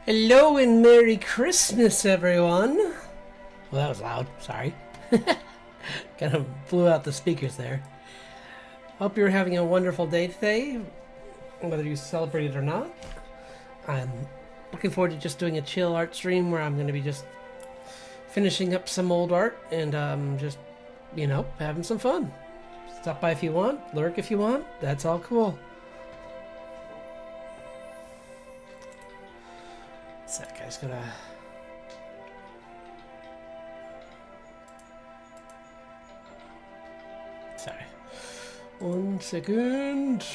Hello and Merry Christmas, everyone. Well, that was loud. Sorry. Kind of blew out the speakers there. Hope you're having a wonderful day today, whether you celebrate it or not. I'm looking forward to just doing a chill art stream where I'm going to be just finishing up some old art and just, having some fun. Stop by if you want, lurk if you want. That's all cool. That guy's gonna... Sorry. 1 second.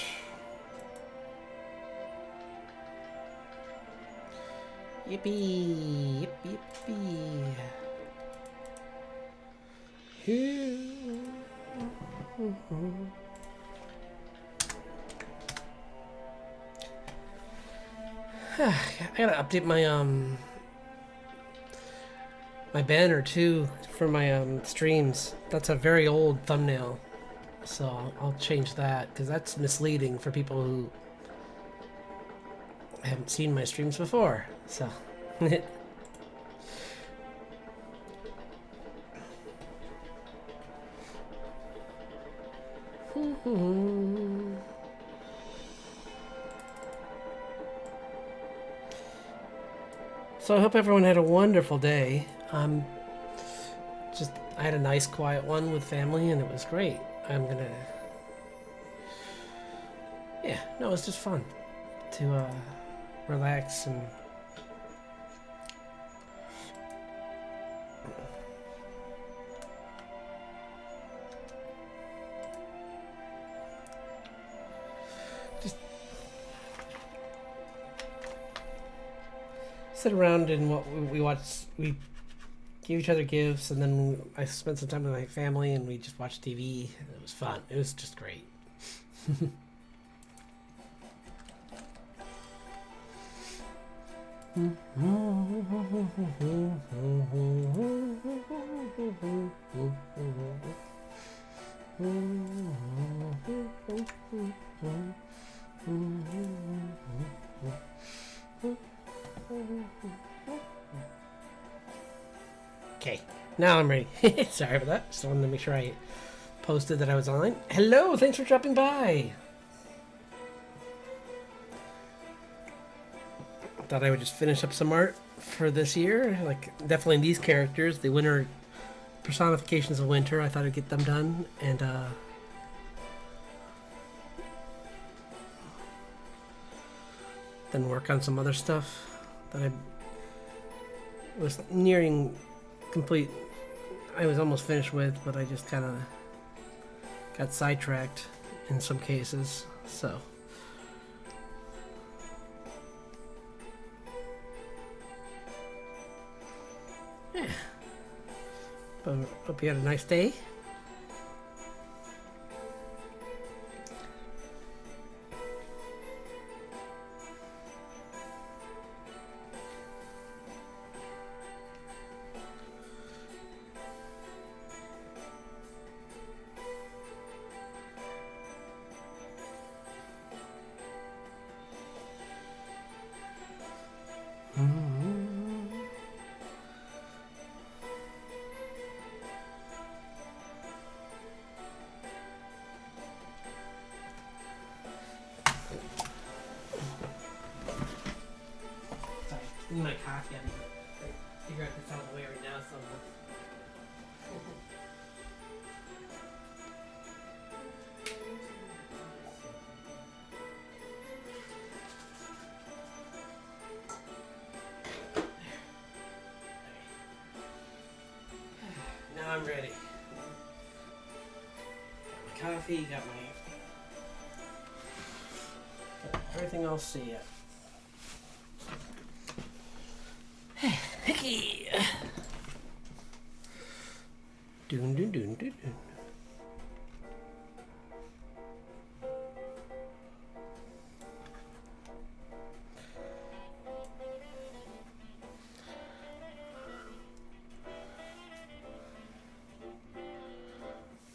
Yippee! Yippee! Here. I gotta update my my banner too for my streams. That's a very old thumbnail, so I'll change that because that's misleading for people who haven't seen my streams before. So So I hope everyone had a wonderful day. I had a nice quiet one with family and it was great. Yeah, no, it was just fun to relax and just sit around and we watched. We gave each other gifts, and then I spent some time with my family, and we just watched TV. And it was fun. It was just great. Okay, now I'm ready. Sorry about that. Just wanted to make sure I posted that I was online. Hello, thanks for dropping by. Thought I would just finish up some art for this year. Like, definitely these characters, the winter personifications of winter. I thought I'd get them done, and then work on some other stuff that I was nearing complete. I was almost finished with, but I just kind of got sidetracked in some cases. So yeah, but hope you had a nice day. My coffee. I'm trying to figure out this out of the way right now. So now I'm ready. Got my coffee. Got everything else set. Dun dun dun dun dun.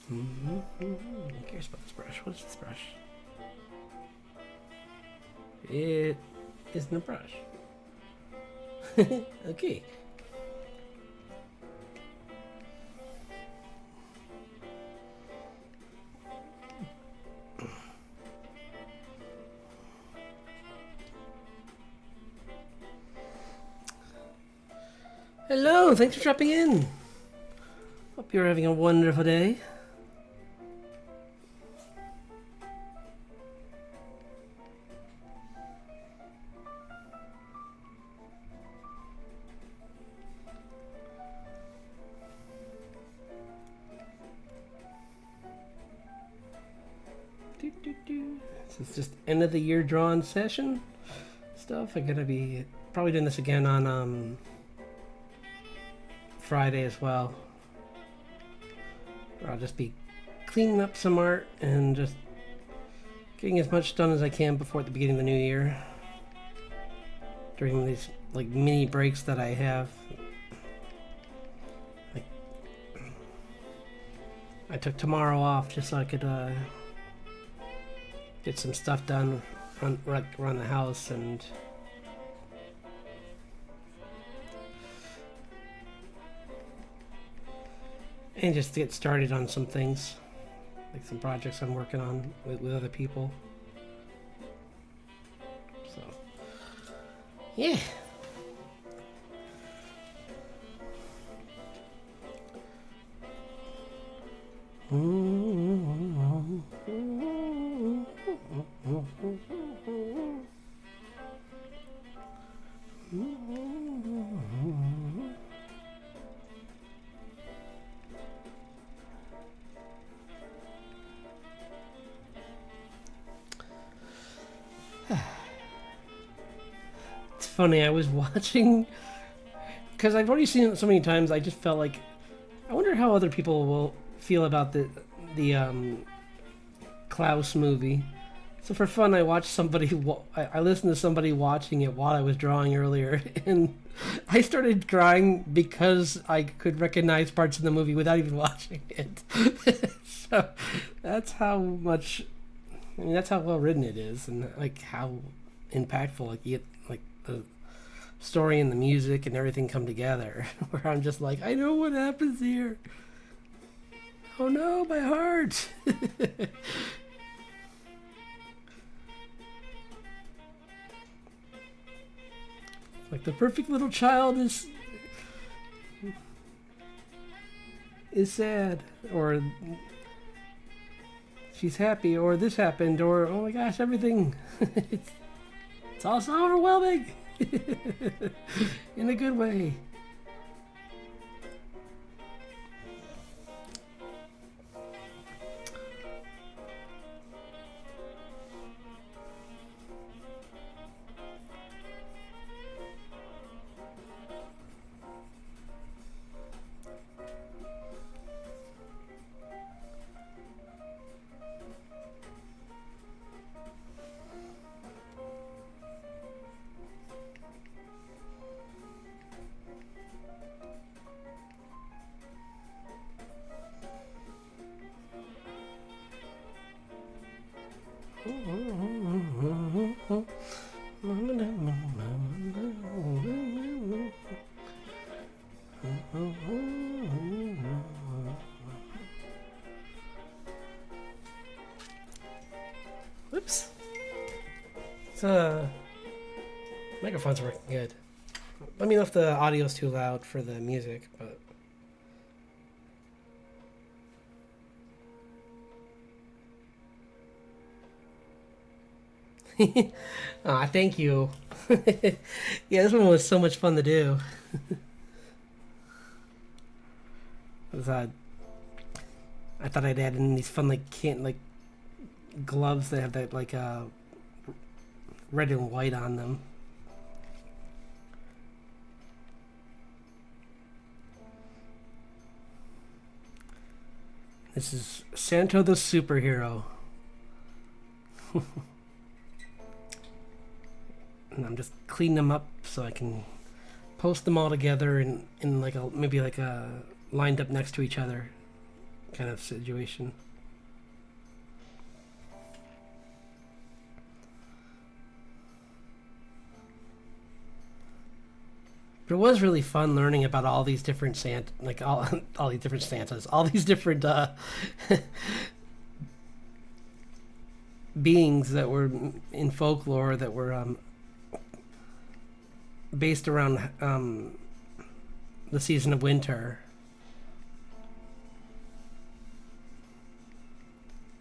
Who cares about this brush? What is this brush? It isn't a brush. Okay. Hello, thanks for dropping in. Hope you're having a wonderful day. This is just end of the year drawn session stuff. I'm gonna be probably doing this again on Friday as well. I'll just be cleaning up some art and just getting as much done as I can before the beginning of the new year. During these like mini breaks that I have. Like I took tomorrow off just so I could get some stuff done around the house and just to get started on some things, like some projects I'm working on with other people. So, yeah. It's funny, I was watching, because I've already seen it so many times, I just felt like, I wonder how other people will feel about the Klaus movie. So for fun, I watched somebody, I listened to somebody watching it while I was drawing earlier, and I started crying because I could recognize parts of the movie without even watching it. So that's how much, I mean, that's how well written it is, and like how impactful, like you get, like the story and the music and everything come together. Where I'm just like, I know what happens here. Oh no, my heart. Like the perfect little child is sad, or she's happy, or this happened, or oh my gosh, everything. It's all so overwhelming. In a good way. Whoops. Microphone's working good. Let me know if the audio's too loud for the music, but aw, thank you. Yeah, this one was so much fun to do. I thought I'd add in these fun like gloves that have that like red and white on them. This is Santo the Superhero. And I'm just cleaning them up so I can post them all together in like a maybe like a lined up next to each other kind of situation. But it was really fun learning about all these different like all these different Santas, all these different beings that were in folklore that were based around the season of winter.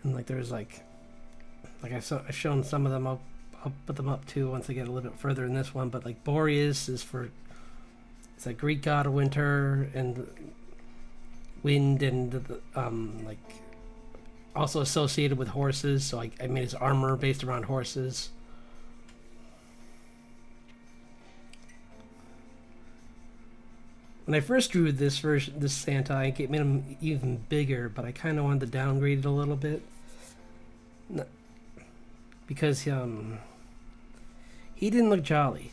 And like there's like I've shown some of them. I'll put them up too once I get a little bit further in this one. But like Boreas it's a Greek god of winter and wind, and like also associated with horses. So I made his armor based around horses. When I first drew this Santa, I made him even bigger, but I kind of wanted to downgrade it a little bit. Because he didn't look jolly.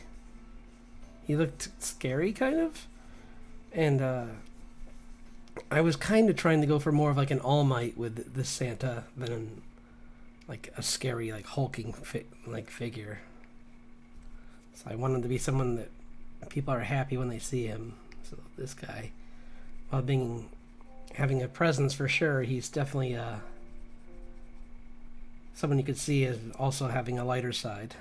He looked scary, kind of. And I was kind of trying to go for more of like an All Might with this Santa than like a scary, like hulking figure. So I wanted to be someone that people are happy when they see him. So this guy, while having a presence for sure, he's definitely someone you could see as also having a lighter side.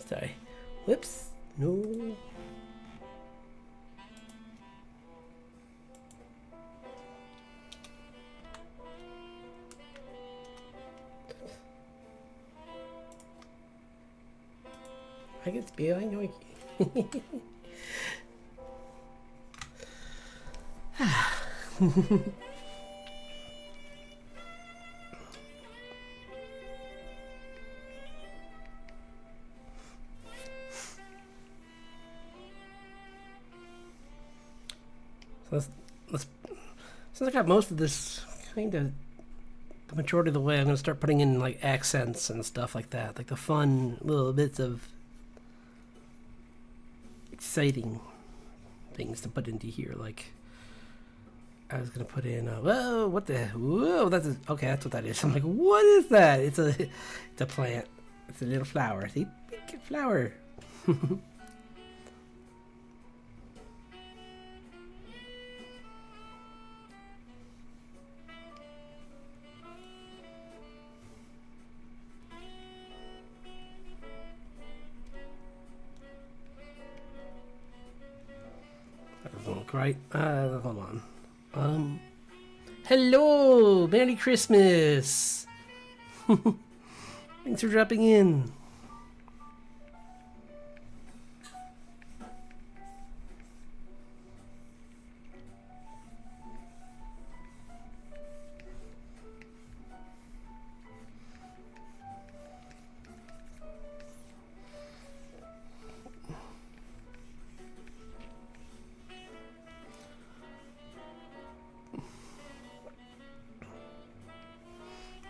Sorry. Whoops. No. I can speak. I know I can. Since I got most of this kind of the majority of the way, I'm going to start putting in like accents and stuff like that, like the fun little bits of exciting things to put into here. Like I was going to put in whoa, what the whoa, okay, that's what that is. I'm like, what is that? It's a plant. It's a little flower. See, big flower. Right, hold on. Hello, Merry Christmas. Thanks for dropping in.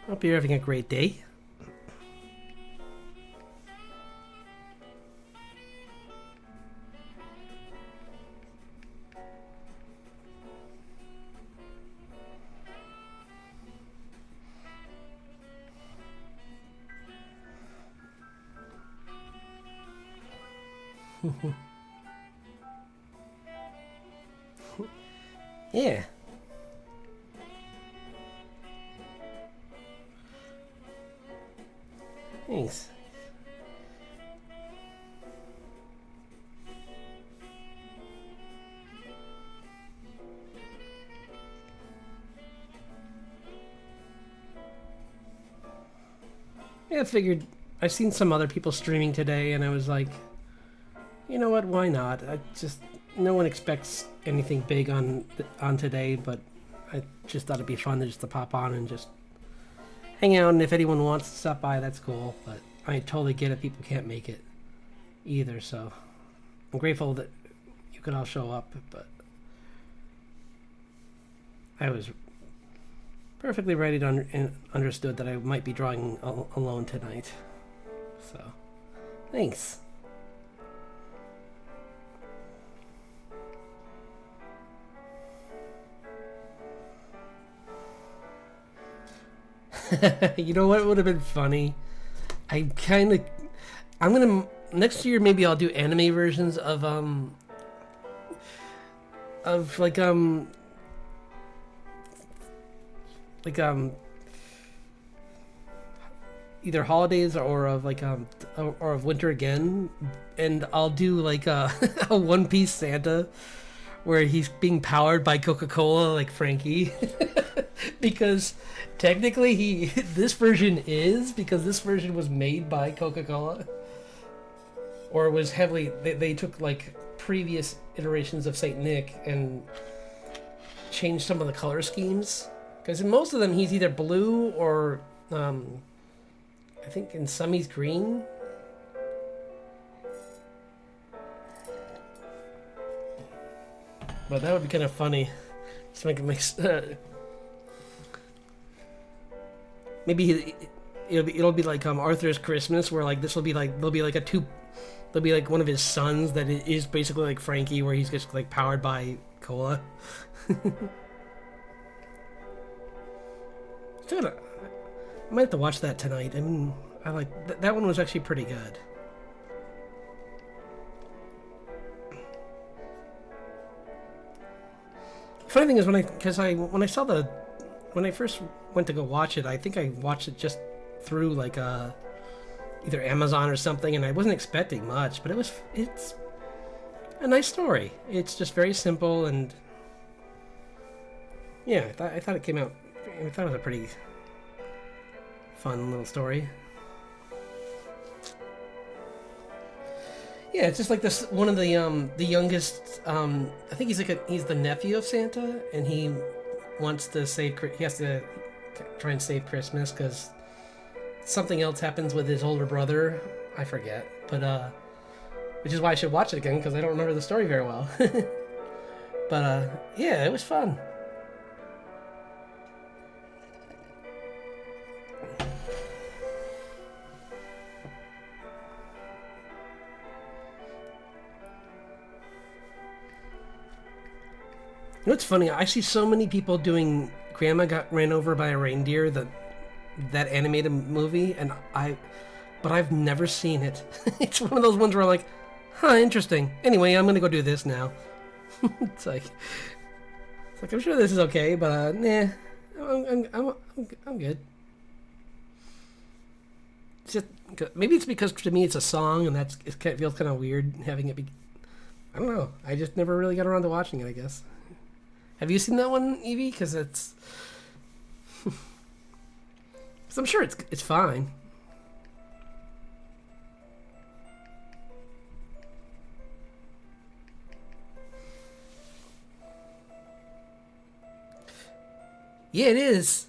Hope you're having a great day. Yeah. Thanks. Yeah, I figured I've seen some other people streaming today, and I was like, you know what? Why not? I just no one expects anything big on today, but I just thought it'd be fun to pop on and just hang out. And if anyone wants to stop by, that's cool. But I totally get it. People can't make it either, so I'm grateful that you could all show up. But I was perfectly ready to understood that I might be drawing alone tonight. So, thanks. You know what would have been funny? I'm gonna next year maybe I'll do anime versions of like either holidays or of or of winter again, and I'll do like a One Piece Santa where he's being powered by Coca-Cola like Frankie. Because technically this version was made by Coca-Cola, or was heavily they took like previous iterations of Saint Nick and changed some of the color schemes, because in most of them he's either blue or I think in some he's green. But that would be kind of funny. Just make it mix. Maybe it'll be like Arthur's Christmas, where like this will be like there'll be like one of his sons that is basically like Frankie, where he's just like powered by cola. I might have to watch that tonight. I mean, I like that one was actually pretty good. Funny thing is when I first went to go watch it, I think I watched it just through like either Amazon or something, and I wasn't expecting much, but it's a nice story. It's just very simple, and yeah, I thought it was a pretty fun little story. Yeah, it's just like this one of the youngest. I think he's the nephew of Santa, and he wants to he has to try and save Christmas because something else happens with his older brother. I forget, but which is why I should watch it again, because I don't remember the story very well. But yeah, it was fun. You know what's funny? I see so many people doing Grandma Got Ran Over by a Reindeer, that animated movie, but I've never seen it. It's one of those ones where I'm like, huh, interesting. Anyway, I'm gonna go do this now. It's like I'm sure this is okay, but nah, I'm good. It's just maybe it's because to me it's a song, and it feels kind of weird having it be. I don't know. I just never really got around to watching it, I guess. Have you seen that one, Evie? Because it's... Because I'm sure it's fine. Yeah, it is.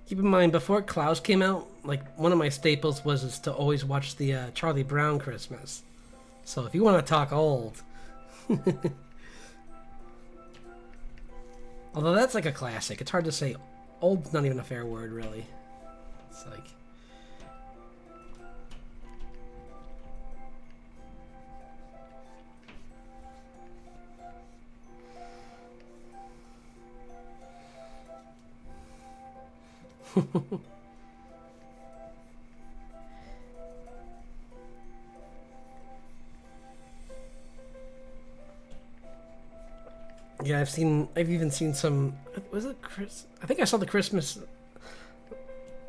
Keep in mind, before Klaus came out, like one of my staples was to always watch the Charlie Brown Christmas. So if you want to talk old, although that's like a classic, it's hard to say. Old's not even a fair word, really. It's like. Yeah, I've even seen some. Was it Chris? I think I saw the Christmas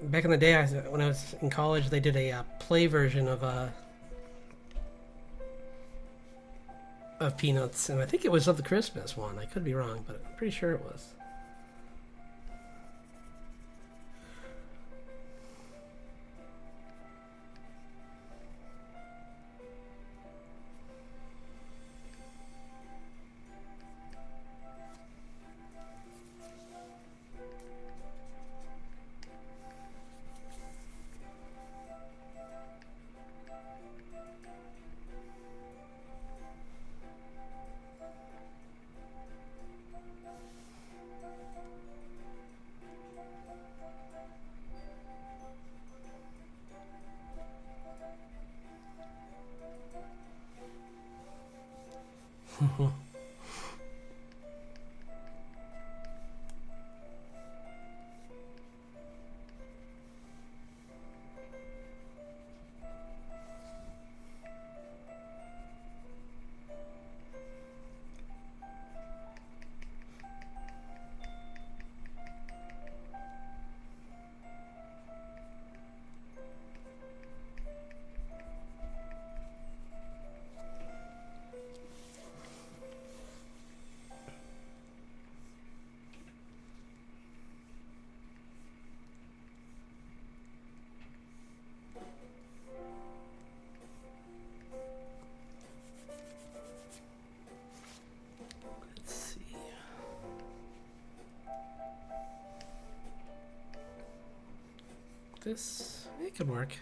back in the day. When I was in college, they did a play version of Peanuts, and I think it was of the Christmas one. I could be wrong, but I'm pretty sure it was. Let's see. This it could work.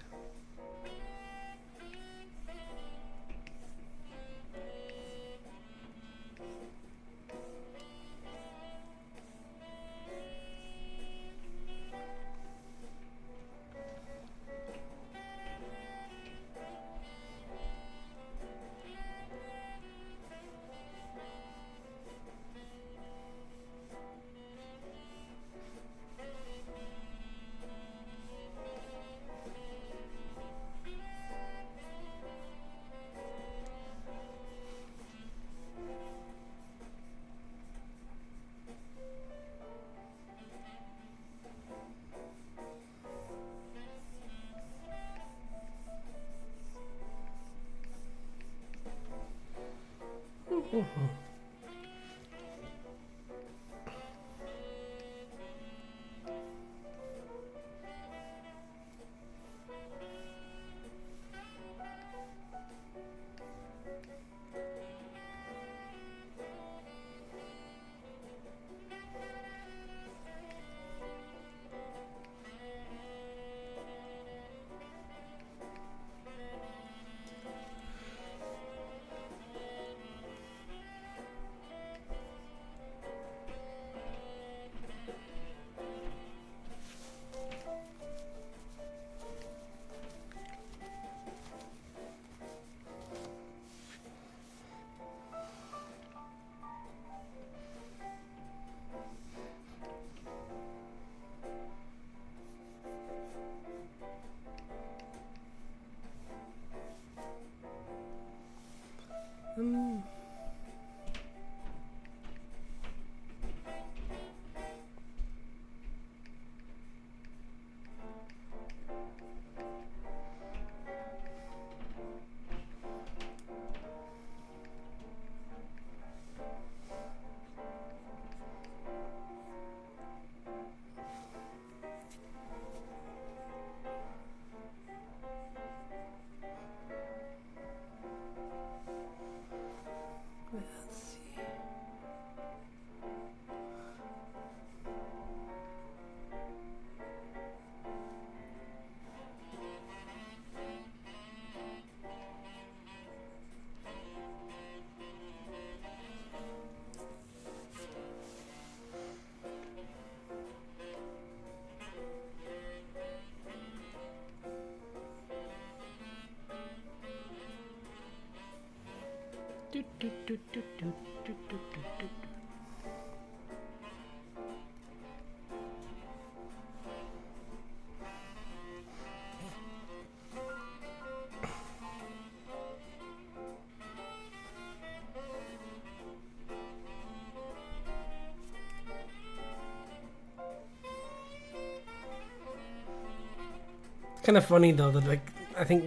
kind of funny though that like I think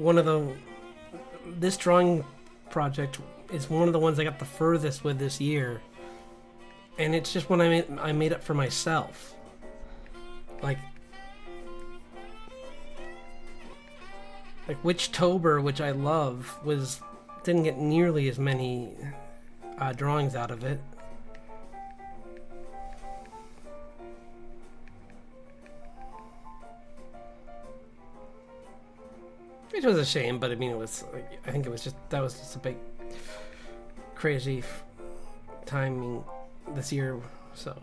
this drawing project is one of the ones I got the furthest with this year, and it's just one I made up for myself. Like Witchtober, which I love, didn't get nearly as many drawings out of it. Which was a shame, but I mean, I think that was just a big, crazy timing this year, so.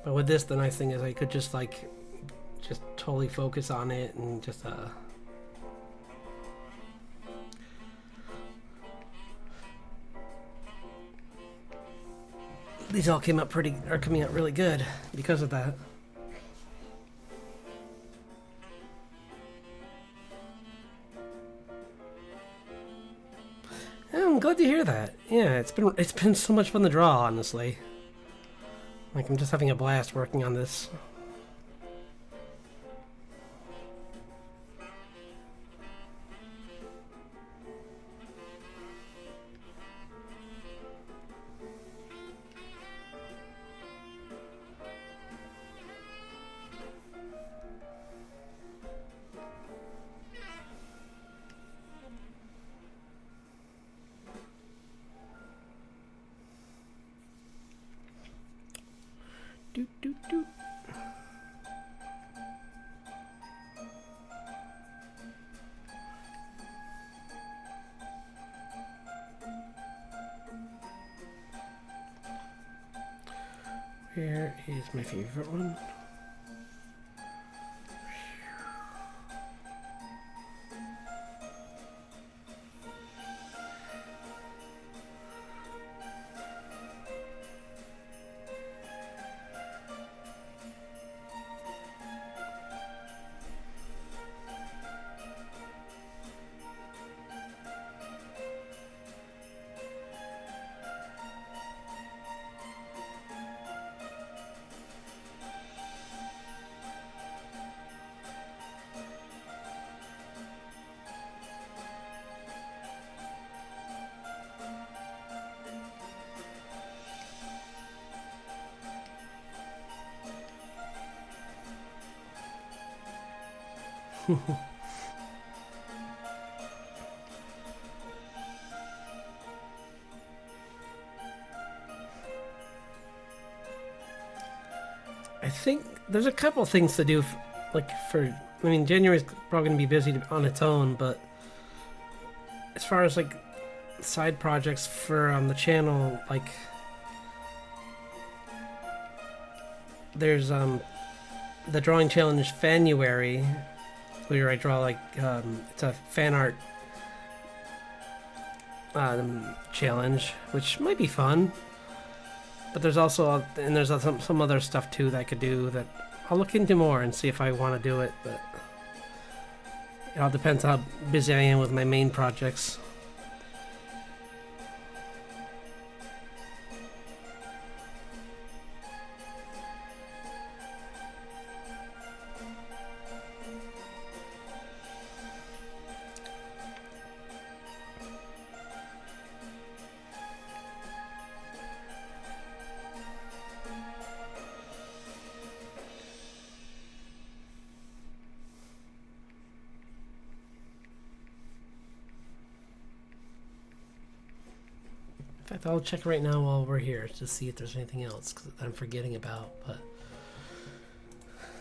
But with this, the nice thing is I could just totally focus on it and just, these all coming out really good because of that. I'm glad to hear that. Yeah, it's been so much fun to draw, honestly. Like, I'm just having a blast working on this. Doot, doot, doot. Where is my favorite one? I think there's a couple things to do, I mean, January's probably going to be busy on its own, but as far as like side projects for the channel, like there's the drawing challenge Fanuary, where I draw it's a fan art challenge, which might be fun. But there's also some other stuff too that I could do that I'll look into more and see if I want to do it. But it all depends how busy I am with my main projects. In fact, I'll check right now while we're here to see if there's anything else that I'm forgetting about. But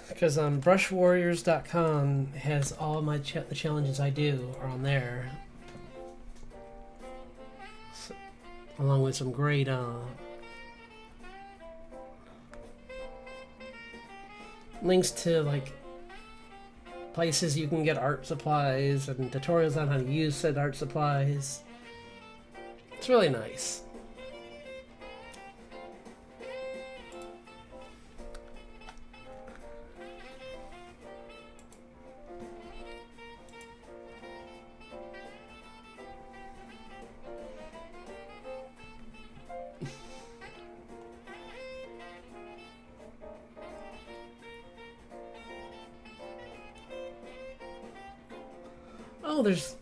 because brushwarriors.com has all my the challenges I do are on there, so, along with some great links to like places you can get art supplies and tutorials on how to use said art supplies. It's really nice. Oh, there's...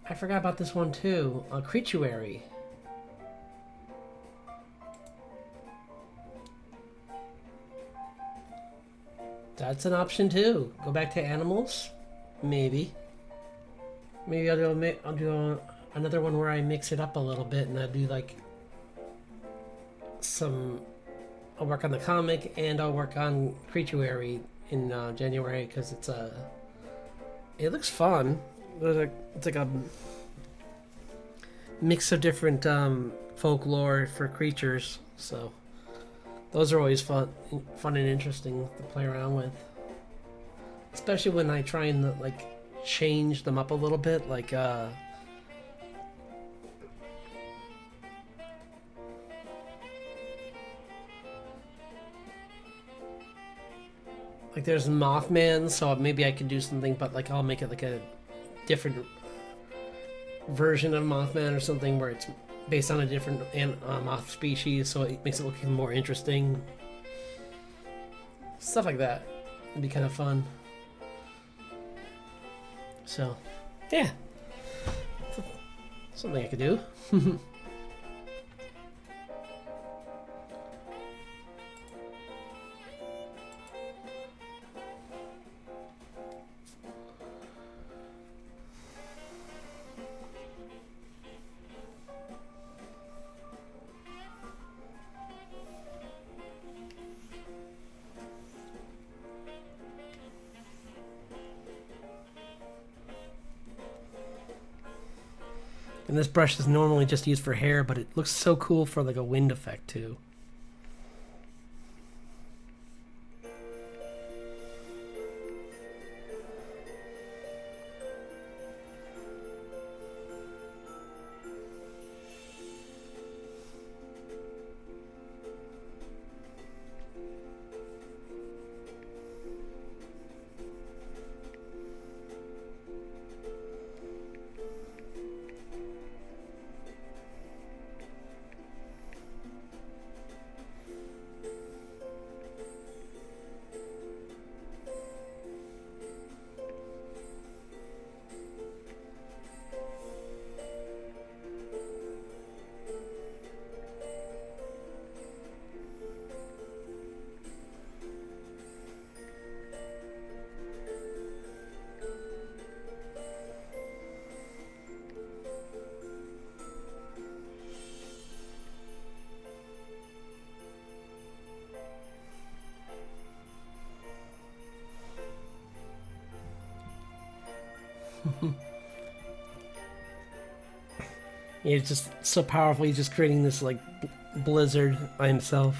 I forgot about this one too. Creatuary. That's an option too. Go back to animals? Maybe. Maybe I'll do another one where I mix it up a little bit and I do like some... I'll work on the comic and I'll work on Creatuary in January because it's it looks fun. It's like a mix of different folklore for creatures, so those are always fun and interesting to play around with. Especially when I try and like change them up a little bit, like there's Mothman, so maybe I could do something, but like I'll make it like a different version of Mothman or something where it's based on a different moth species, so it makes it look even more interesting. Stuff like that would be kind of fun. So, yeah, something I could do. And this brush is normally just used for hair, but it looks so cool for like a wind effect too. Yeah, it's just so powerful. He's just creating this like blizzard by himself.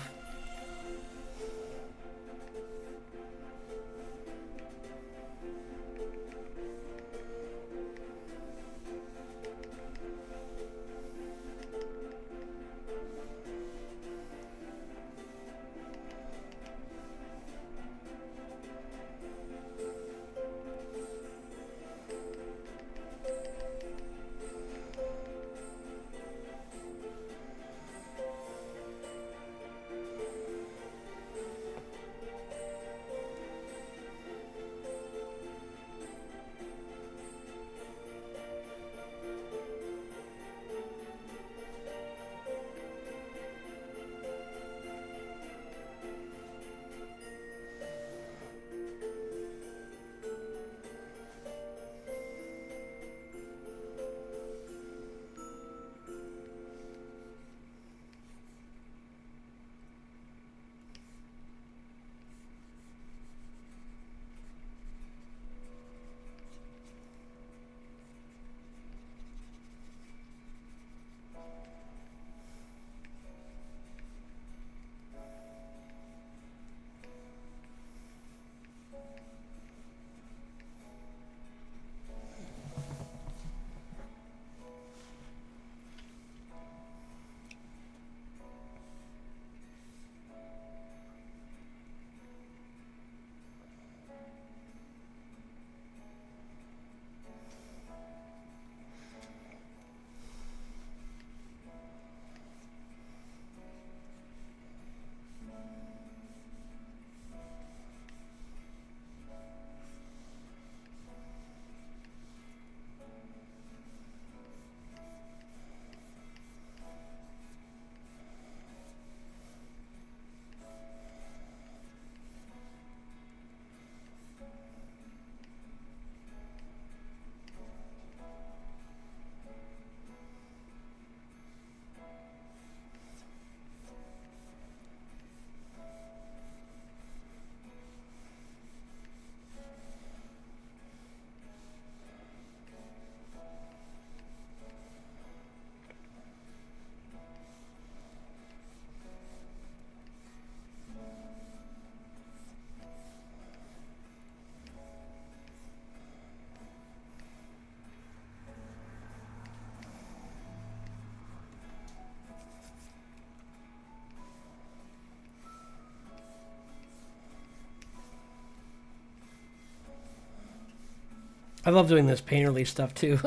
I love doing this painterly stuff too.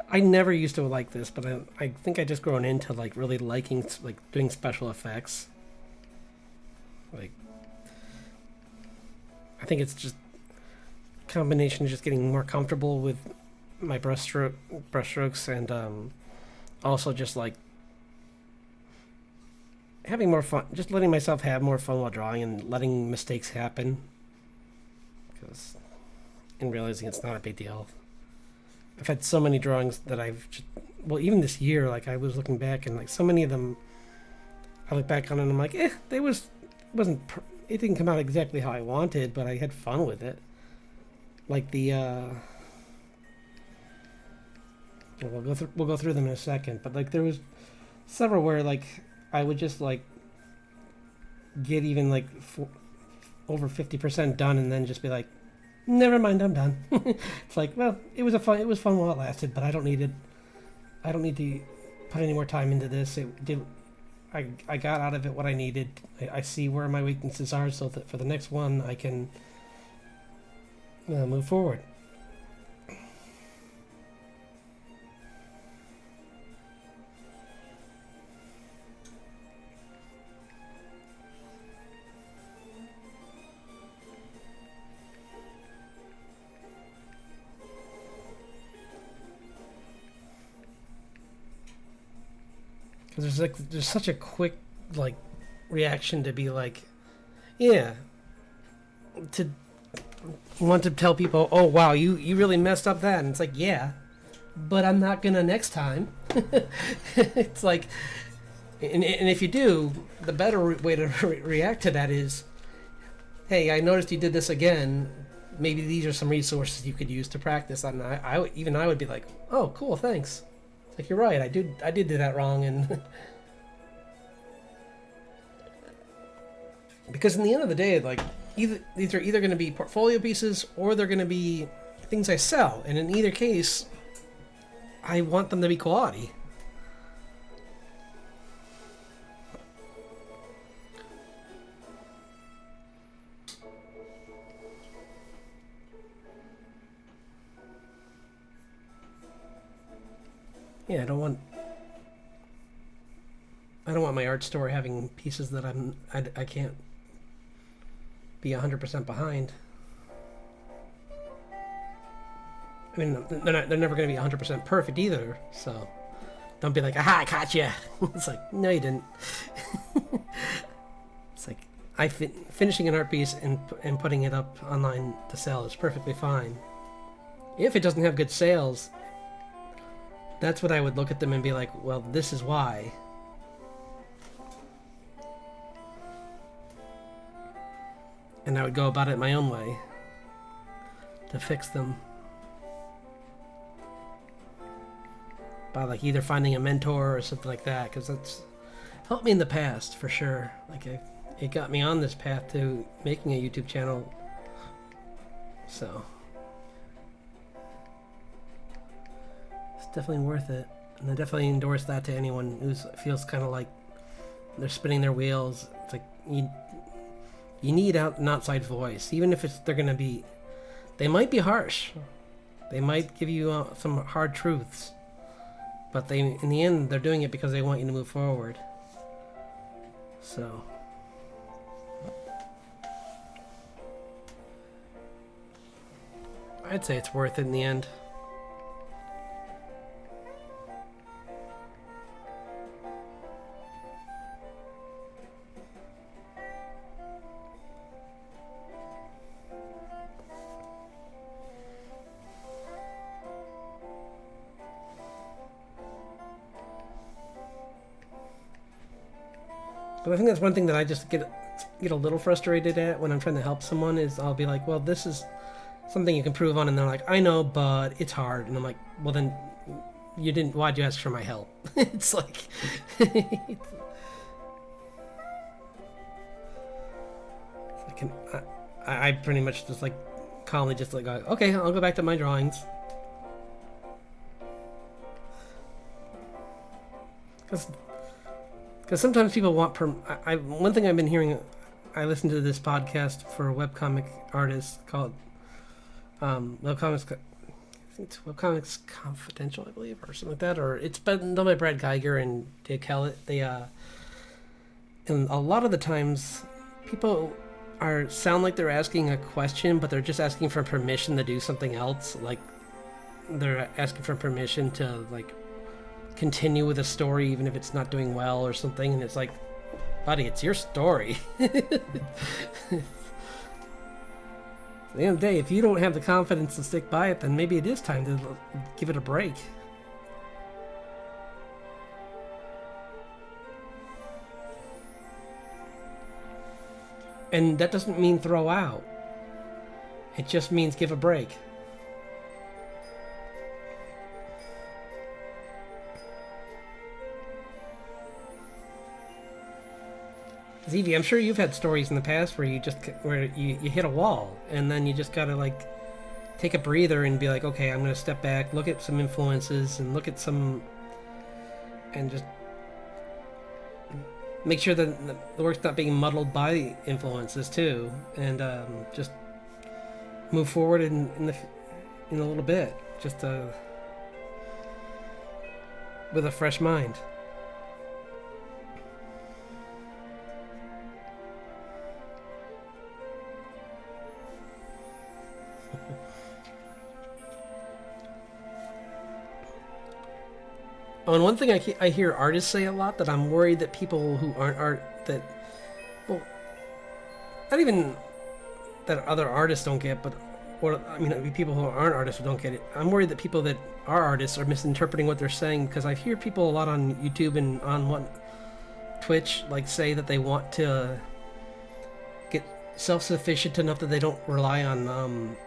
I never used to like this, but I think I just grown into like really liking like doing special effects. Like, I think it's just combination of just getting more comfortable with my brushstrokes, and also just like having more fun, just letting myself have more fun while drawing and letting mistakes happen. Because and realizing it's not a big deal. I've had so many drawings that I've just, well, even this year, like I was looking back and like so many of them, I look back on and I'm like, it didn't come out exactly how I wanted, but I had fun with it. Like the, we'll go through them in a second, but like there was several where like I would just like get even like over 50% done and then just be like, never mind, I'm done. It's like, well, it was fun while it lasted, but I don't need to put any more time into this. I got out of it what I needed. I see where my weaknesses are, so that for the next one I can move forward. Because there's such a quick like reaction to be like, yeah, to want to tell people, oh wow, you really messed up that, and it's like, yeah, but I'm not gonna next time. It's like, and if you do, the better way to react to that is, hey, I noticed you did this again. Maybe these are some resources you could use to practice on. I would be like, oh, cool, thanks. Like, you're right, I did do that wrong, and because in the end of the day, like, these are either going to be portfolio pieces or they're going to be things I sell, and in either case, I want them to be quality. Yeah, I don't want my art store having pieces that I can't be 100% behind. I mean, they're never going to be 100% perfect either, so don't be like, aha, I caught you. It's like, no, you didn't. It's like, finishing an art piece and putting it up online to sell is perfectly fine. If it doesn't have good sales, that's what I would look at them and be like, well, this is why. And I would go about it my own way to fix them. By like either finding a mentor or something like that, because that's helped me in the past for sure. Like it got me on this path to making a YouTube channel. So it's definitely worth it, and I definitely endorse that to anyone who feels kind of like they're spinning their wheels. It's like you need an outside voice, even if they might be harsh, they might give you some hard truths, but in the end they're doing it because they want you to move forward. So I'd say it's worth it in the end. But I think that's one thing that I just get a little frustrated at when I'm trying to help someone is I'll be like, well, this is something you can improve on, and they're like, I know, but it's hard. And I'm like, well, then why'd you ask for my help? It's like, I pretty much just like calmly just like, okay, I'll go back to my drawings. Because sometimes people want one thing I've been hearing, I listened to this podcast for a webcomic artist called webcomics think it's Webcomics Confidential, I believe, or something like that. Or it's been done by Brad Geiger and Dave Kellett. And a lot of the times, people sound like they're asking a question, but they're just asking for permission to do something else. Like they're asking for permission to like continue with a story, even if it's not doing well or something. And it's like, buddy, it's your story. At the end of the day, if you don't have the confidence to stick by it, then maybe it is time to give it a break. And that doesn't mean throw out. It just means give a break. Zeevee, I'm sure you've had stories in the past where you hit a wall and then you just gotta like take a breather and be like, okay, I'm gonna step back, look at some influences and look at some, and just make sure that the work's not being muddled by the influences too, and just move forward in a little bit, just with a fresh mind. Oh, and one thing I hear artists say a lot that I'm worried that people who aren't well, not even that other artists don't get, but, or, I mean, people who aren't artists who don't get it. I'm worried that people that are artists are misinterpreting what they're saying, because I hear people a lot on YouTube and on Twitch, like, say that they want to get self-sufficient enough that they don't rely on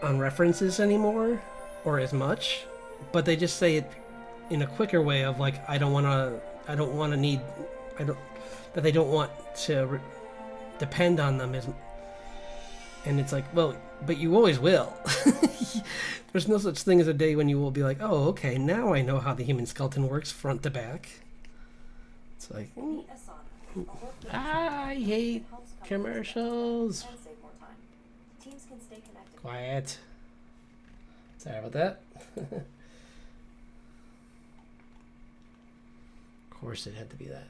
references anymore, or as much. But they just say it in a quicker way of like, that they don't want to depend on them as, and it's like, well, but you always will. There's no such thing as a day when you will be like, oh, okay, now I know how the human skeleton works front to back. It's like, I hate commercials. Quiet. Sorry about that. Of course it had to be that.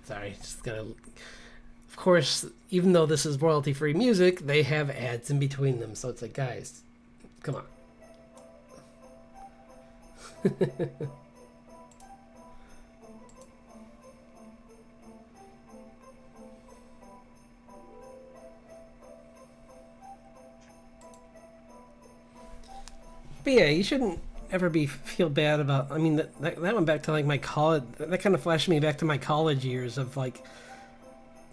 Sorry, just gotta... Of course, even though this is royalty-free music, they have ads in between them, so it's like, guys, come on. But yeah, you shouldn't ever feel bad about. I mean, that went back to like my college. That kind of flashed me back to my college years of like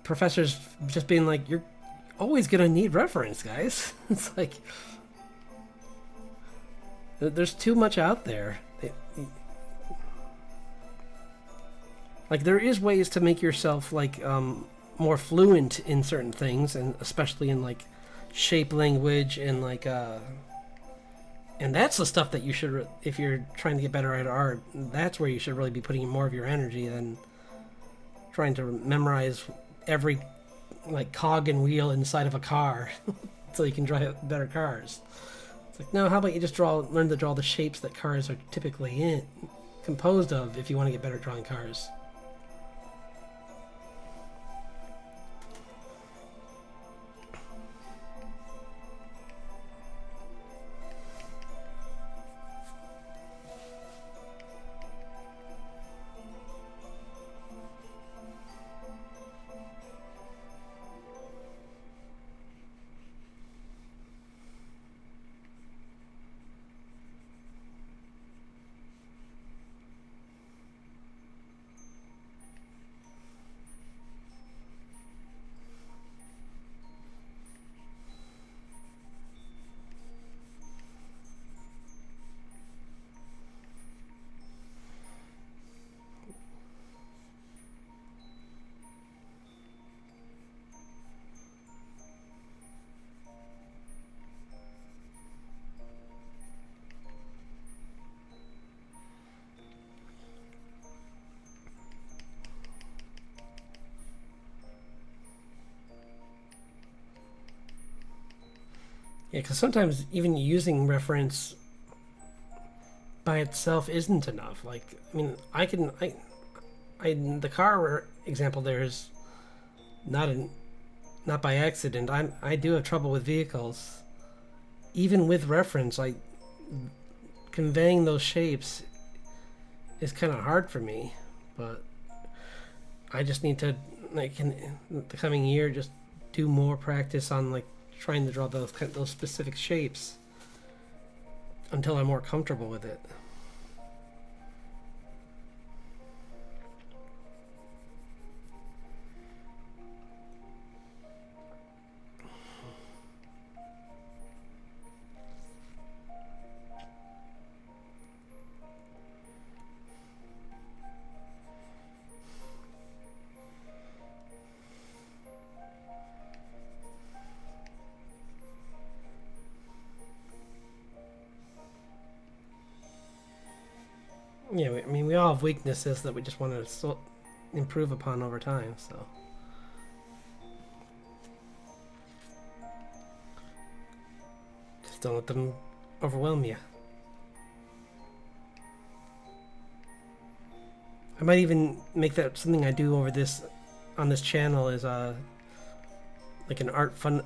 professors just being like, "You're always gonna need reference, guys." It's like there's too much out there. Like there is ways to make yourself like more fluent in certain things, and especially in like shape language and like and that's the stuff that you should, if you're trying to get better at art, that's where you should really be putting more of your energy than trying to memorize every like cog and wheel inside of a car so you can drive better cars. It's like, no, how about you just learn to draw the shapes that cars are typically composed of if you want to get better at drawing cars. Yeah, because sometimes even using reference by itself isn't enough. Like, I mean, the car example there is not an, not by accident. I do have trouble with vehicles, even with reference. Like conveying those shapes is kind of hard for me, but I just need to, like, in the coming year, just do more practice on like trying to draw those specific shapes until I'm more comfortable with it. Yeah, I mean, we all have weaknesses that we just want to improve upon over time, so. Just don't let them overwhelm you. I might even make that something I do over this on this channel is like an art fun,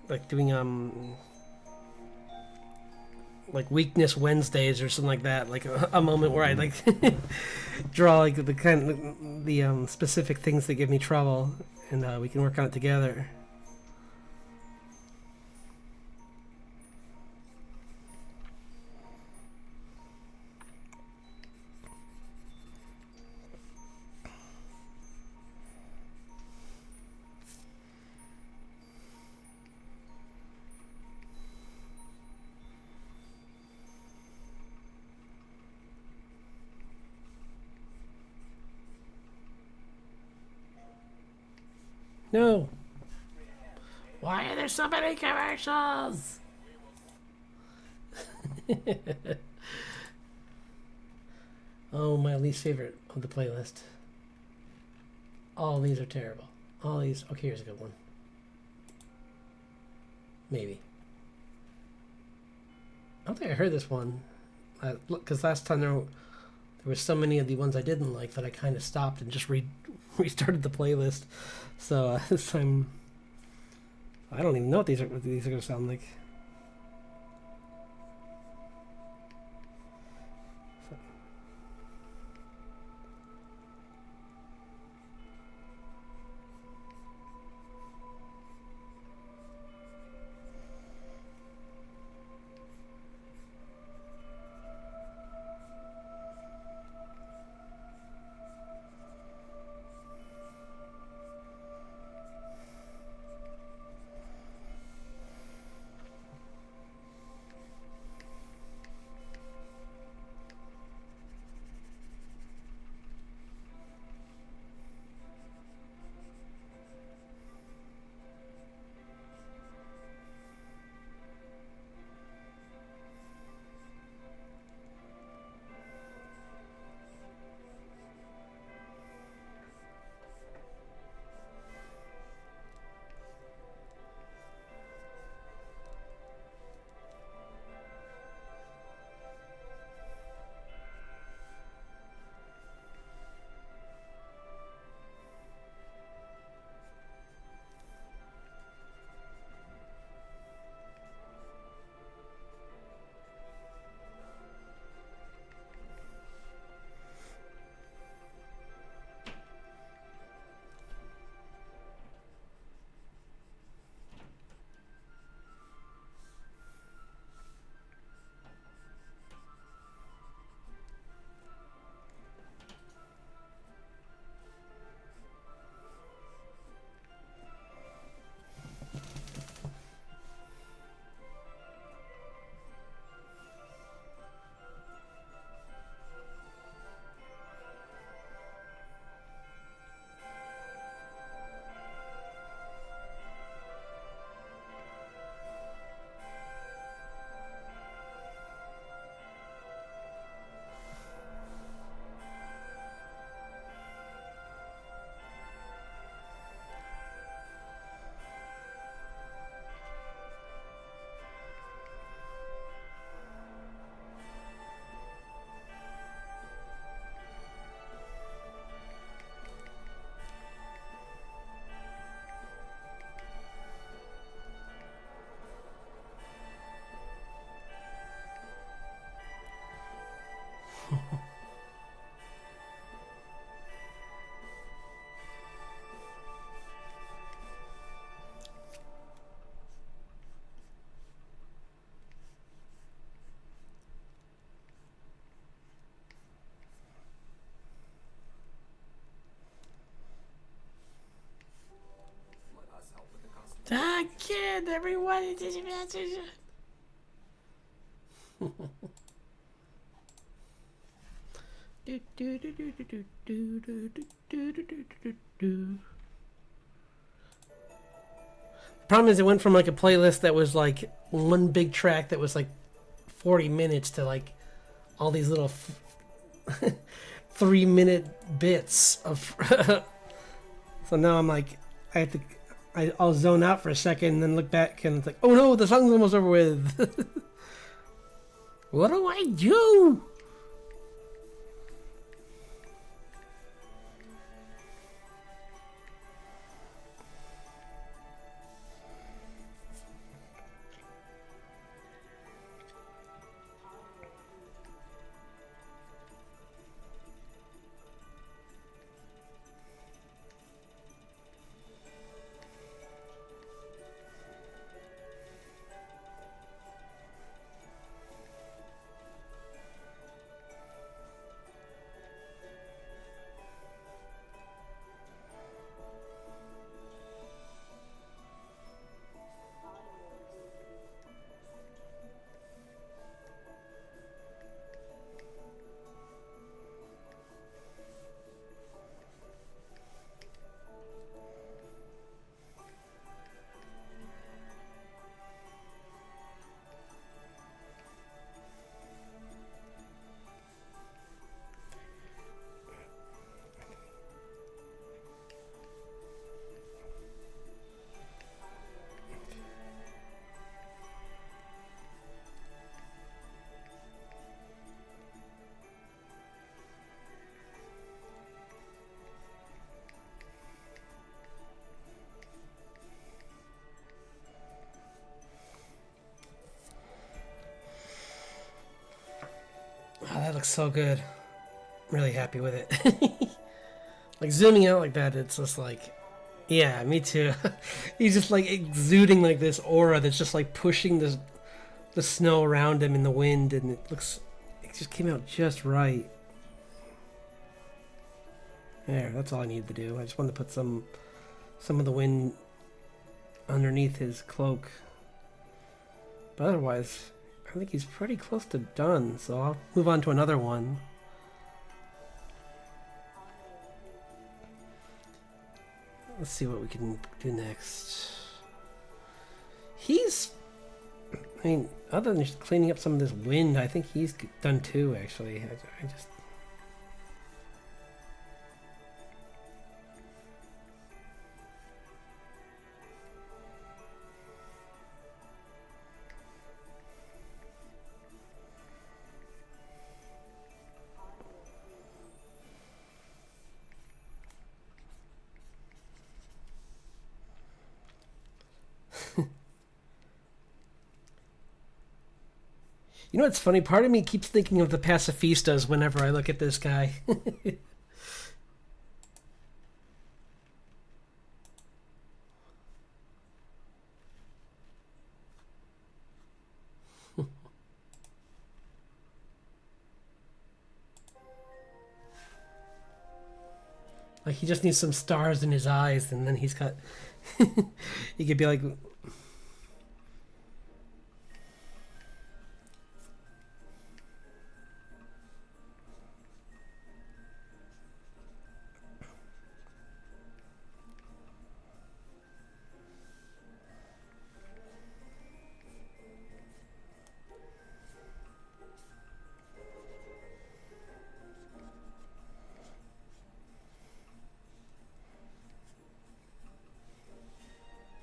like doing like weakness Wednesdays or something like that, like a moment where I like draw like the kind of the specific things that give me trouble, and we can work on it together. No. Why are there so many commercials? Oh, my least favorite of the playlist. All these are terrible. All these. Okay, here's a good one. Maybe. I don't think I heard this one. Because last time there were so many of the ones I didn't like that I kind of stopped and just restarted the playlist. So this time, I don't even know what these are going to sound like. Again, everyone. Problem is, it went from like a playlist that was like one big track that was like 40 minutes to like all these little 3-minute bits of. So now I'm like, I'll zone out for a second and then look back and it's like, oh no, the song's almost over with. What do I do? Oh, that looks so good. I'm really happy with it. Like zooming out like that, it's just like, yeah, me too. He's just like exuding like this aura that's just like pushing the snow around him in the wind, and it just came out just right. There, that's all I needed to do. I just wanted to put some of the wind underneath his cloak. But otherwise, I think he's pretty close to done, so I'll move on to another one. Let's see what we can do next. I mean, other than just cleaning up some of this wind, I think he's done too, actually. I just... You know what's funny? Part of me keeps thinking of the pacifistas whenever I look at this guy. Like, he just needs some stars in his eyes, and then he's got... He could be like...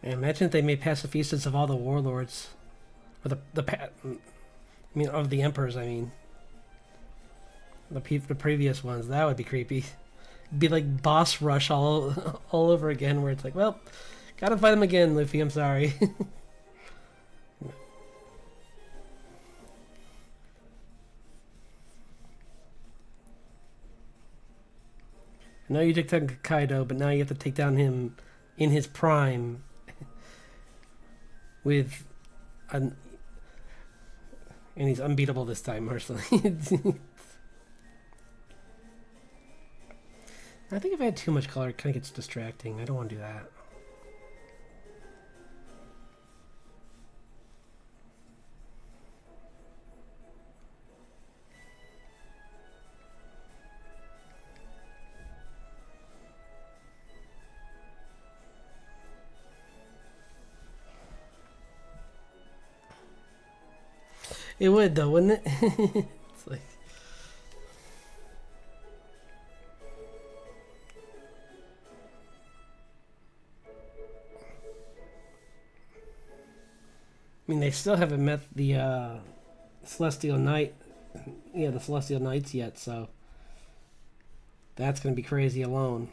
Imagine if they made pacifistas of all the warlords, or of the emperors. I mean, the previous ones. That would be creepy. It'd be like boss rush all over again, where it's like, well, gotta fight them again, Luffy. I'm sorry. I know you took down Kaido, but now you have to take down him in his prime with an. And he's unbeatable this time, personally. I think if I had too much color, it kind of gets distracting. I don't want to do that. It would, though, wouldn't it? It's like... I mean, they still haven't met the Celestial Knight, the Celestial Knights yet, so that's going to be crazy alone.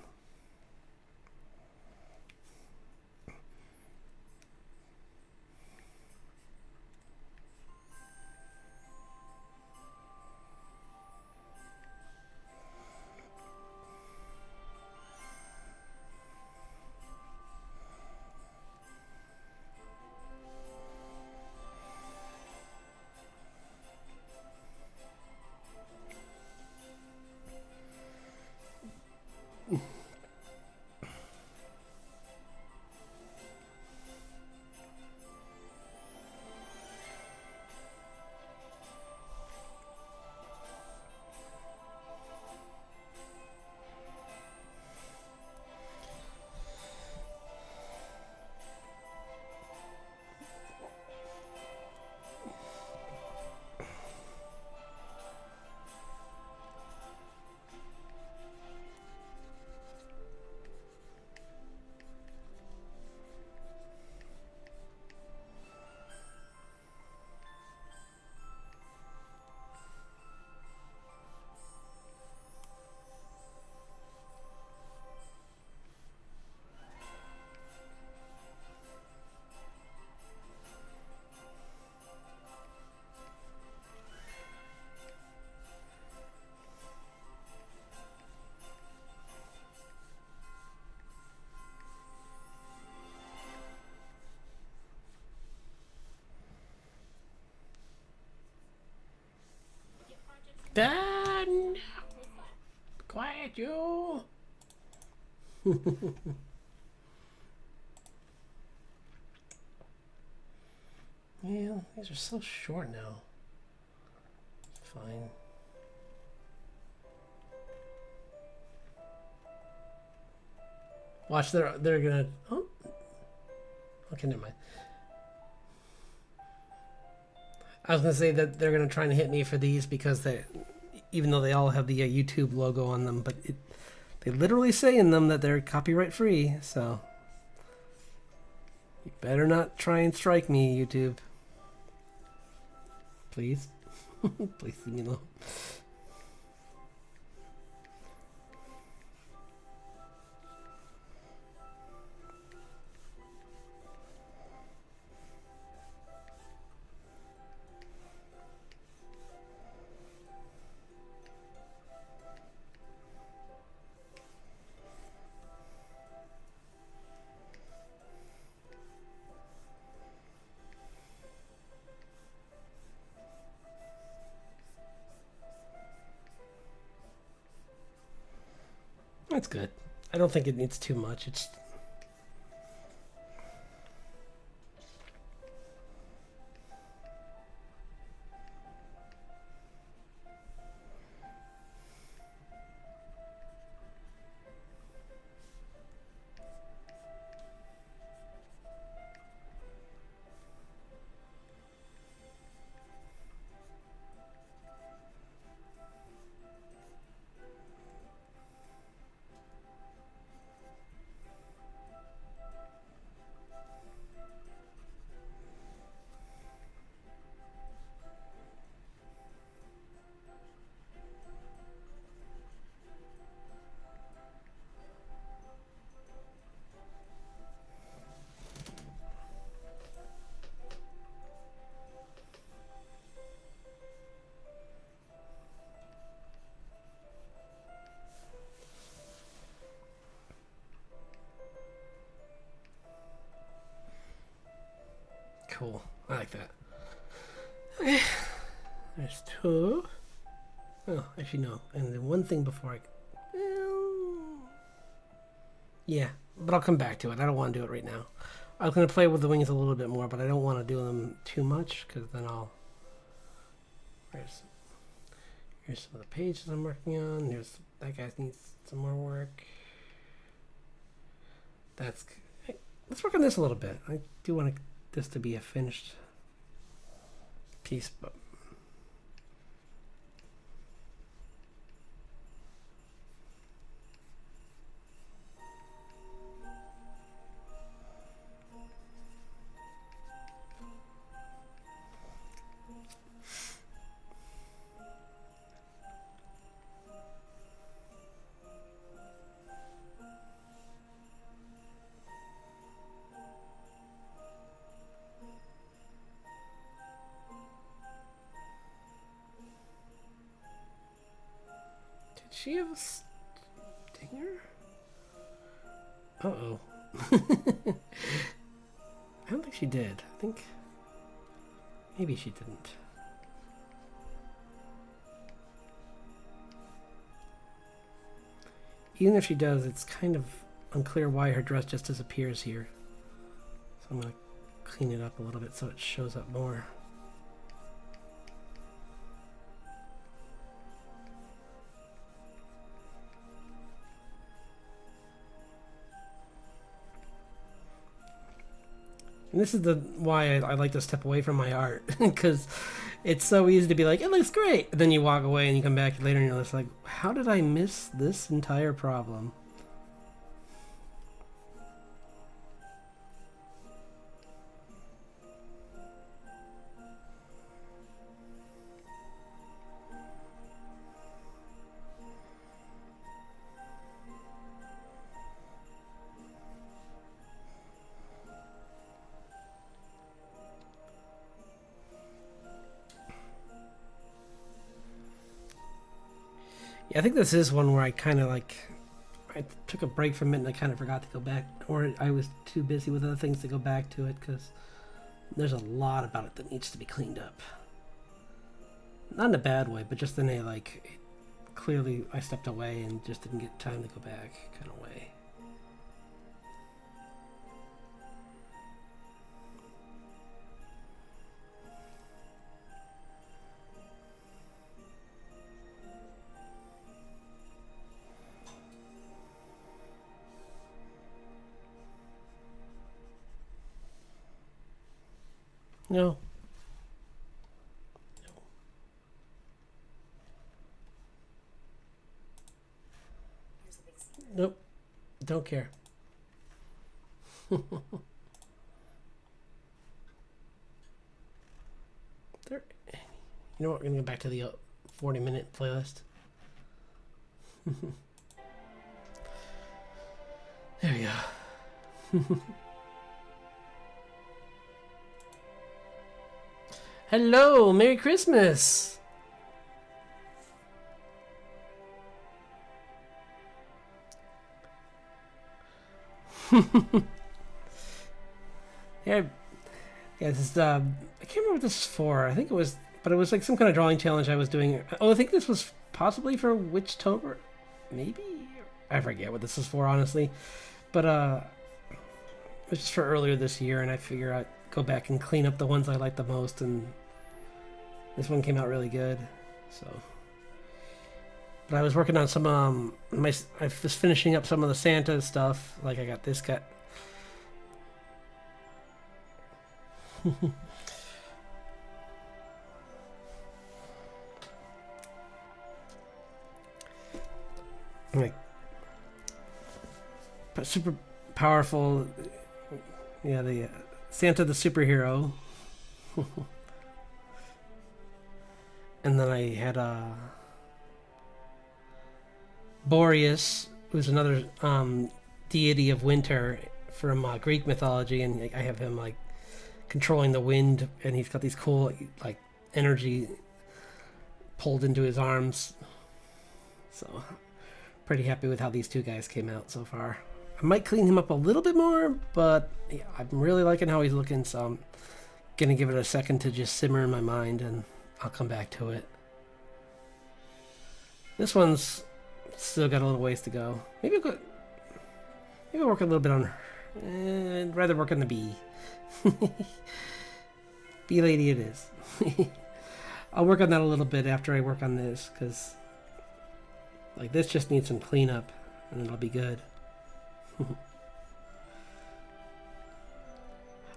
Done! Quiet, you! Yeah, these are so short now. It's fine. Watch, they're gonna... Oh. Okay, never mind. I was gonna say that they're gonna try and hit me for these because they, even though they all have the YouTube logo on them, but they literally say in them that they're copyright free. So you better not try and strike me, YouTube. Please, please leave me alone. That's good. I don't think it needs too much. It's Cool. I like that. Okay. There's two. Oh, actually no. And then one thing before I... Yeah, but I'll come back to it. I don't want to do it right now. I was going to play with the wings a little bit more, but I don't want to do them too much, because then I'll... Here's some of the pages I'm working on. Here's... That guy needs some more work. That's... Hey, let's work on this a little bit. I do want this to be a finished piece, but... Did she have a stinger? Uh-oh. I don't think she did. I think... Maybe she didn't. Even if she does, it's kind of unclear why her dress just disappears here. So I'm going to clean it up a little bit so it shows up more. And this is why I like to step away from my art, because it's so easy to be like, it looks great, and then you walk away and you come back later and you're just like, how did I miss this entire problem? Yeah, I think this is one where I kind of like, I took a break from it and I kind of forgot to go back, or I was too busy with other things to go back to it, because there's a lot about it that needs to be cleaned up. Not in a bad way, but just in a like, clearly I stepped away and just didn't get time to go back kind of way. No. Nope. Don't care. There. You know what? We're gonna go back to the 40-minute playlist. There we go. Hello, Merry Christmas! Yeah, this I can't remember what this is for. I think it was, but it was like some kind of drawing challenge I was doing. Oh, I think this was possibly for Witchtober? Maybe? I forget what this is for, honestly. But, it was just for earlier this year, and I figure I'd go back and clean up the ones I like the most, and this one came out really good, so. But I was working on some, I was finishing up some of the Santa stuff, like I got this cut. Like, super powerful, yeah, the Santa the superhero. And then I had Boreas, who's another deity of winter from Greek mythology, and I have him like controlling the wind, and he's got these cool like energy pulled into his arms. So pretty happy with how these two guys came out so far. I might clean him up a little bit more, but yeah, I'm really liking how he's looking, so I'm Gonna give it a second to just simmer in my mind, and I'll come back to it. This one's still got a little ways to go. Maybe I'll work a little bit on her. I'd rather work on the bee. Bee lady it is. I'll work on that a little bit after I work on this, because like this just needs some cleanup, and it'll be good.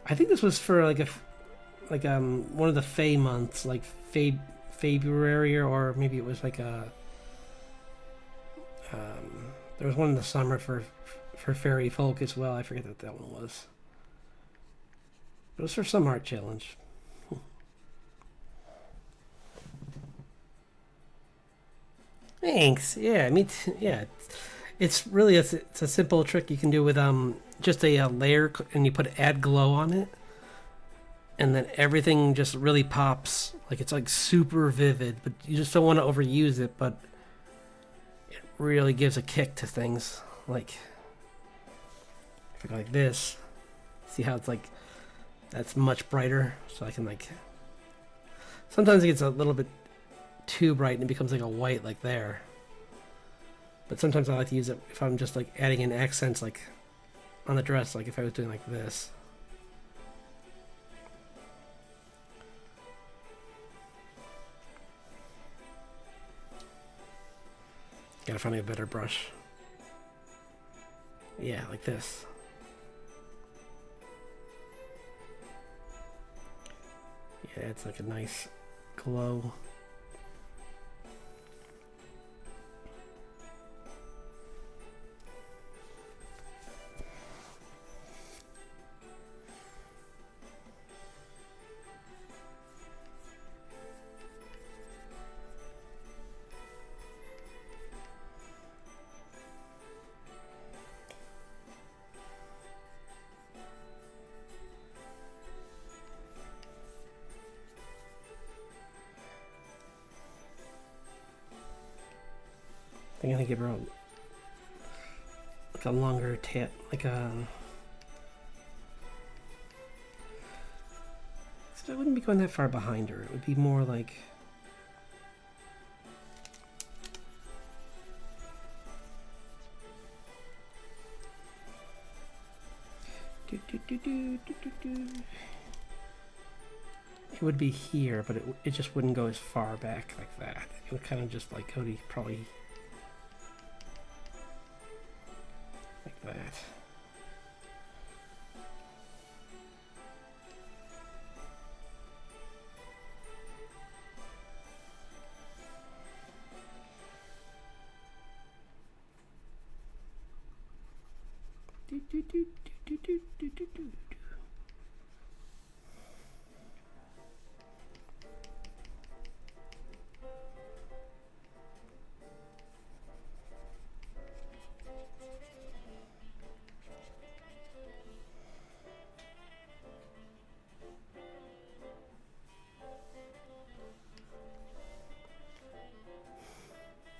I think this was for like one of the Fey months, like February, or maybe it was like a there was one in the summer for fairy folk as well. I forget what that one was. It was for some art challenge. Thanks. Yeah, yeah. It's really it's a simple trick you can do with just a layer, and you put add glow on it, and then everything just really pops. Like it's like super vivid, but you just don't want to overuse it. But it really gives a kick to things. Like if I go like this, see how it's like that's much brighter. So I can like sometimes it gets a little bit too bright and it becomes like a white like there. But sometimes I like to use it if I'm just like adding in accents like on the dress, like if I was doing like this. Gotta find me a better brush. Yeah, like this. Yeah, it's like a nice glow. I'm gonna give her like a longer tip, like a. So I wouldn't be going that far behind her. It would be more like. It would be here, but it just wouldn't go as far back like that. It would kind of just like go to probably. Like that.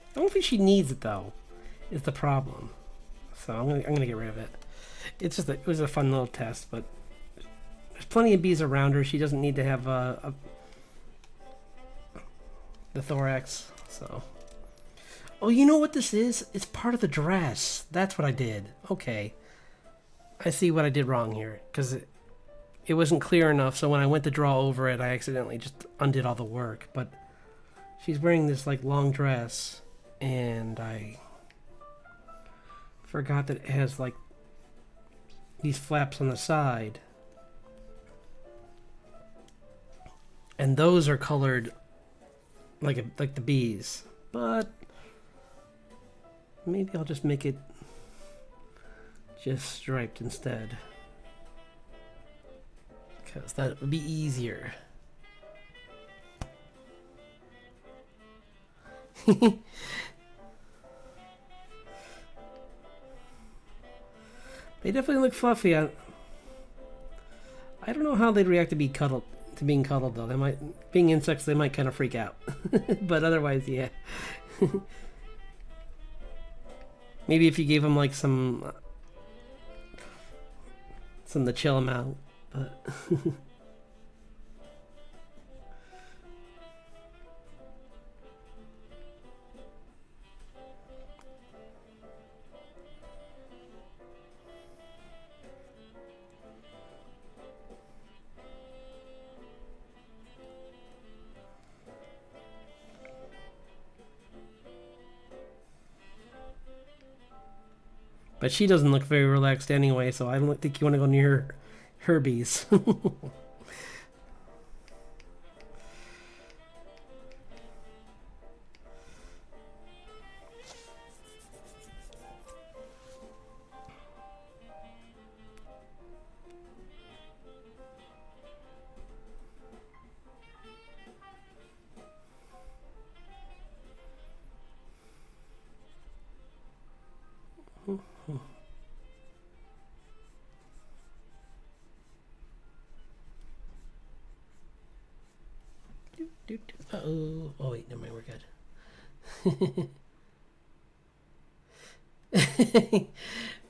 I don't think she needs it though, is the problem. So I'm gonna get rid of it. It's just it was a fun little test, but there's plenty of bees around her. She doesn't need to have the thorax. So, oh, you know what this is? It's part of the dress. That's what I did. Okay, I see what I did wrong here because it wasn't clear enough. So when I went to draw over it, I accidentally just undid all the work. But she's wearing this like long dress. And I forgot that it has like these flaps on the side, and those are colored like the bees. But maybe I'll just make it just striped instead, because that would be easier. They definitely look fluffy. I don't know how they'd react to being cuddled though. They might, being insects, they might kind of freak out. But otherwise, yeah. Maybe if you gave them like some to chill them out. But But she doesn't look very relaxed anyway, so I don't think you want to go near her bees. Uh-oh. Oh, wait, never mind, we're good.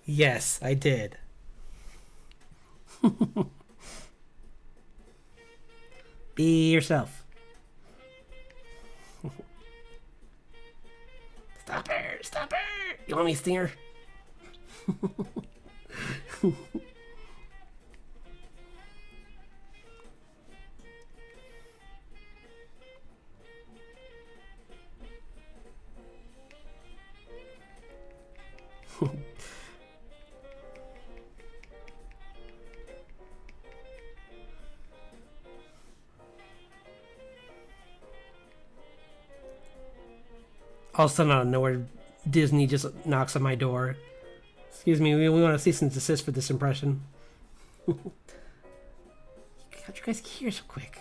Yes, I did. Be yourself. Stop her! Stop her! You want me to sting her? All of a sudden, out of nowhere, Disney just knocks on my door. Excuse me, we want to cease and desist for this impression. How'd you guys get here so quick?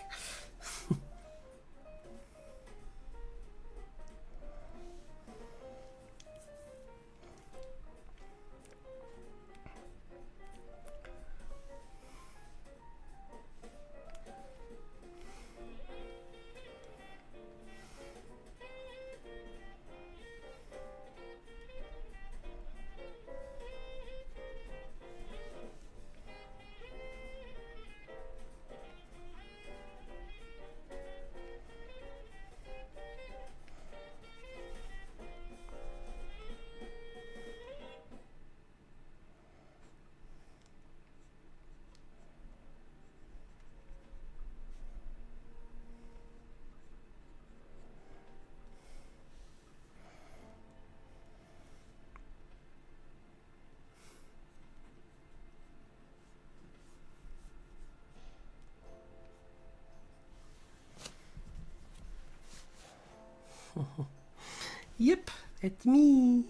Yep, it's me.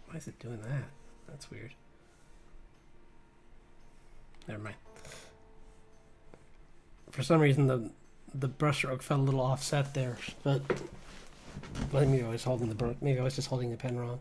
Why is it doing that? That's weird. Never mind. For some reason, the brushstroke felt a little offset there, but maybe I was holding maybe I was just holding the pen wrong.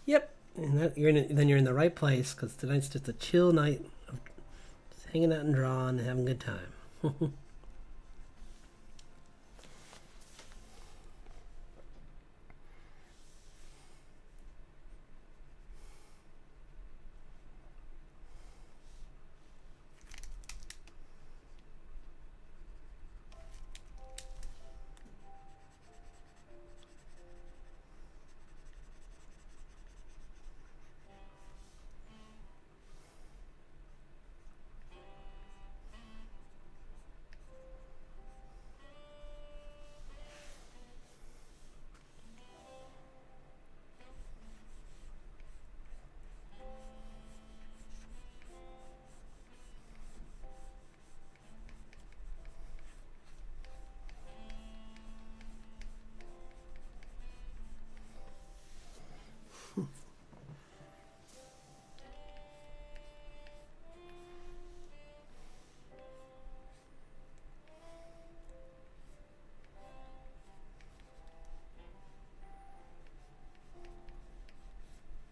Yep, and then you're in the right place because tonight's just a chill night of just hanging out and drawing and having a good time.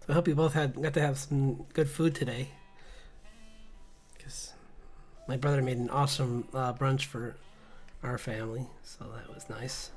I hope you both got to have some good food today. Because my brother made an awesome brunch for our family, so that was nice.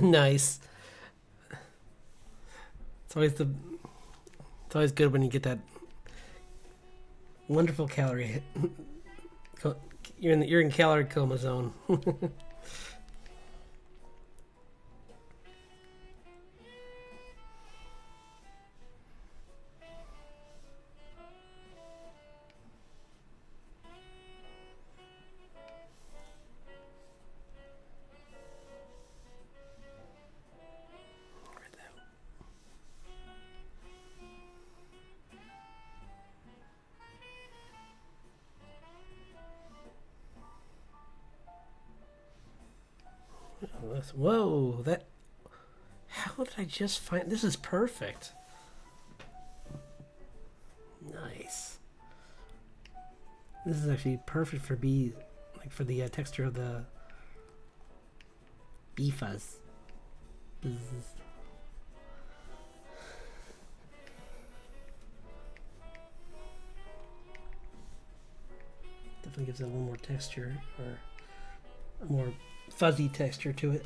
Nice. It's always the it's always good when you get that wonderful calorie hit. You're in calorie coma zone. Whoa, that. How did I just find. This is perfect. Nice. This is actually perfect for bee. Like for the texture of the bee fuzz. Bzz. Definitely gives it a little more texture, or a more fuzzy texture to it.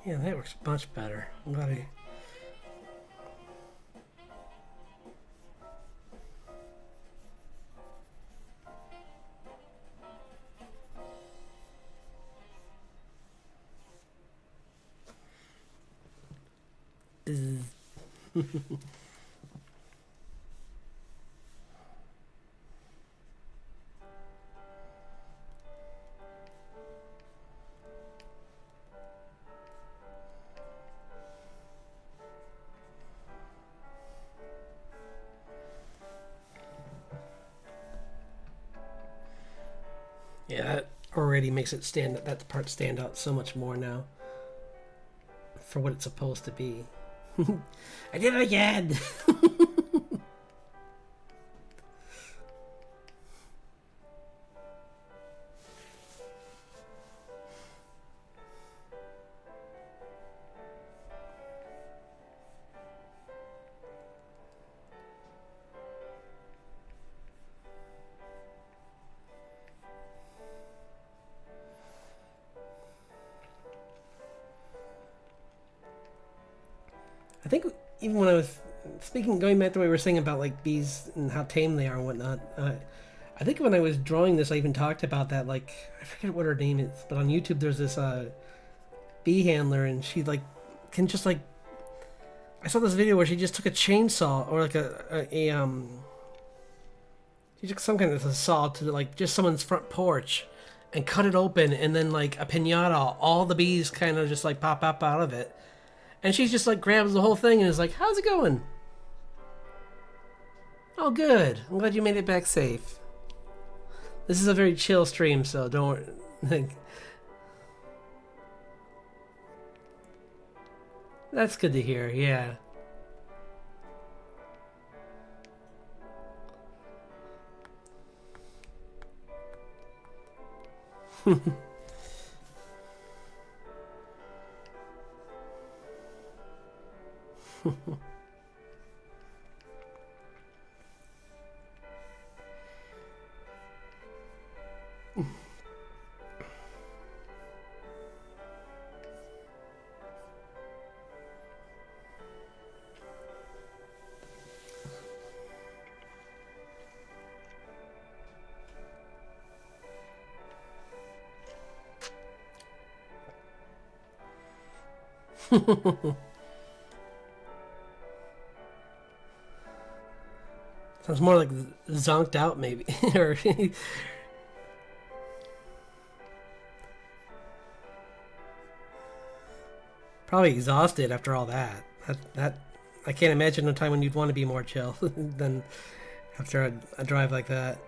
Yeah, that works much better. I'm glad I... Yeah, that already makes it that part stand out so much more now for what it's supposed to be. I did it again! I think even when I was going back to what we were saying about like bees and how tame they are and whatnot, I think when I was drawing this, I even talked about that. Like, I forget what her name is, but on YouTube there's this bee handler, and she like can just like. I saw this video where she just took a chainsaw or like she took some kind of a saw to like just someone's front porch and cut it open, and then like a pinata, all the bees kind of just like pop up out of it. And she just like grabs the whole thing and is like, "How's it going?" "Oh, good. I'm glad you made it back safe." This is a very chill stream, so don't like. That's good to hear. Yeah. Sounds more like zonked out, maybe, or probably exhausted after all that. That I can't imagine a time when you'd want to be more chill than after a drive like that.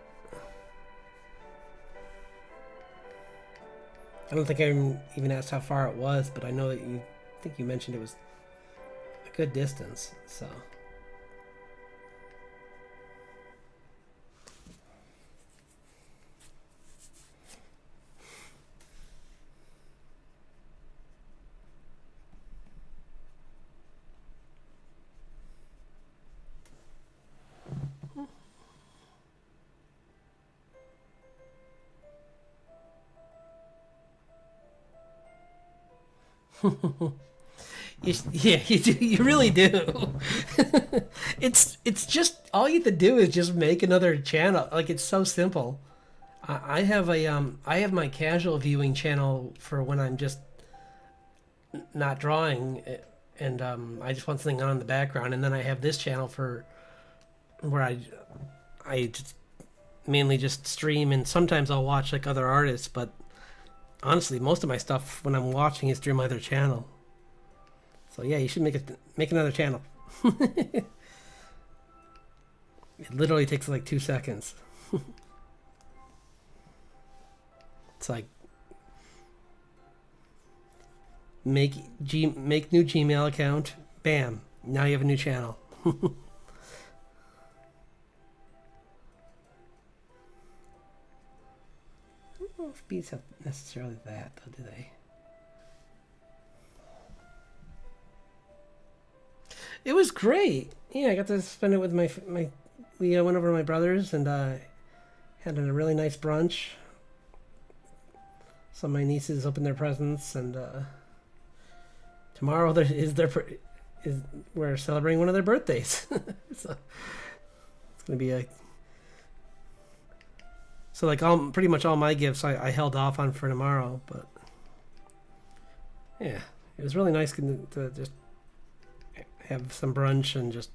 I don't think I even asked how far it was, but I know that I think you mentioned it was a good distance, so. Yeah, you do. You really do. It's just all you have to do is just make another channel. Like it's so simple. I have I have my casual viewing channel for when I'm just not drawing, and I just want something on in the background, and then I have this channel for where I just mainly just stream, and sometimes I'll watch like other artists, but honestly, most of my stuff when I'm watching is through my other channel. So yeah, you should make another channel. It literally takes like 2 seconds. It's like make new Gmail account. Bam! Now you have a new channel. I don't know if beats have necessarily that, though, do they? It was great. Yeah, I got to spend it with my. We went over to my brother's and had a really nice brunch. Some of my nieces opened their presents, and tomorrow we're celebrating one of their birthdays. So it's gonna be a. So like pretty much all my gifts I held off on for tomorrow, but yeah, it was really nice to just have some brunch and just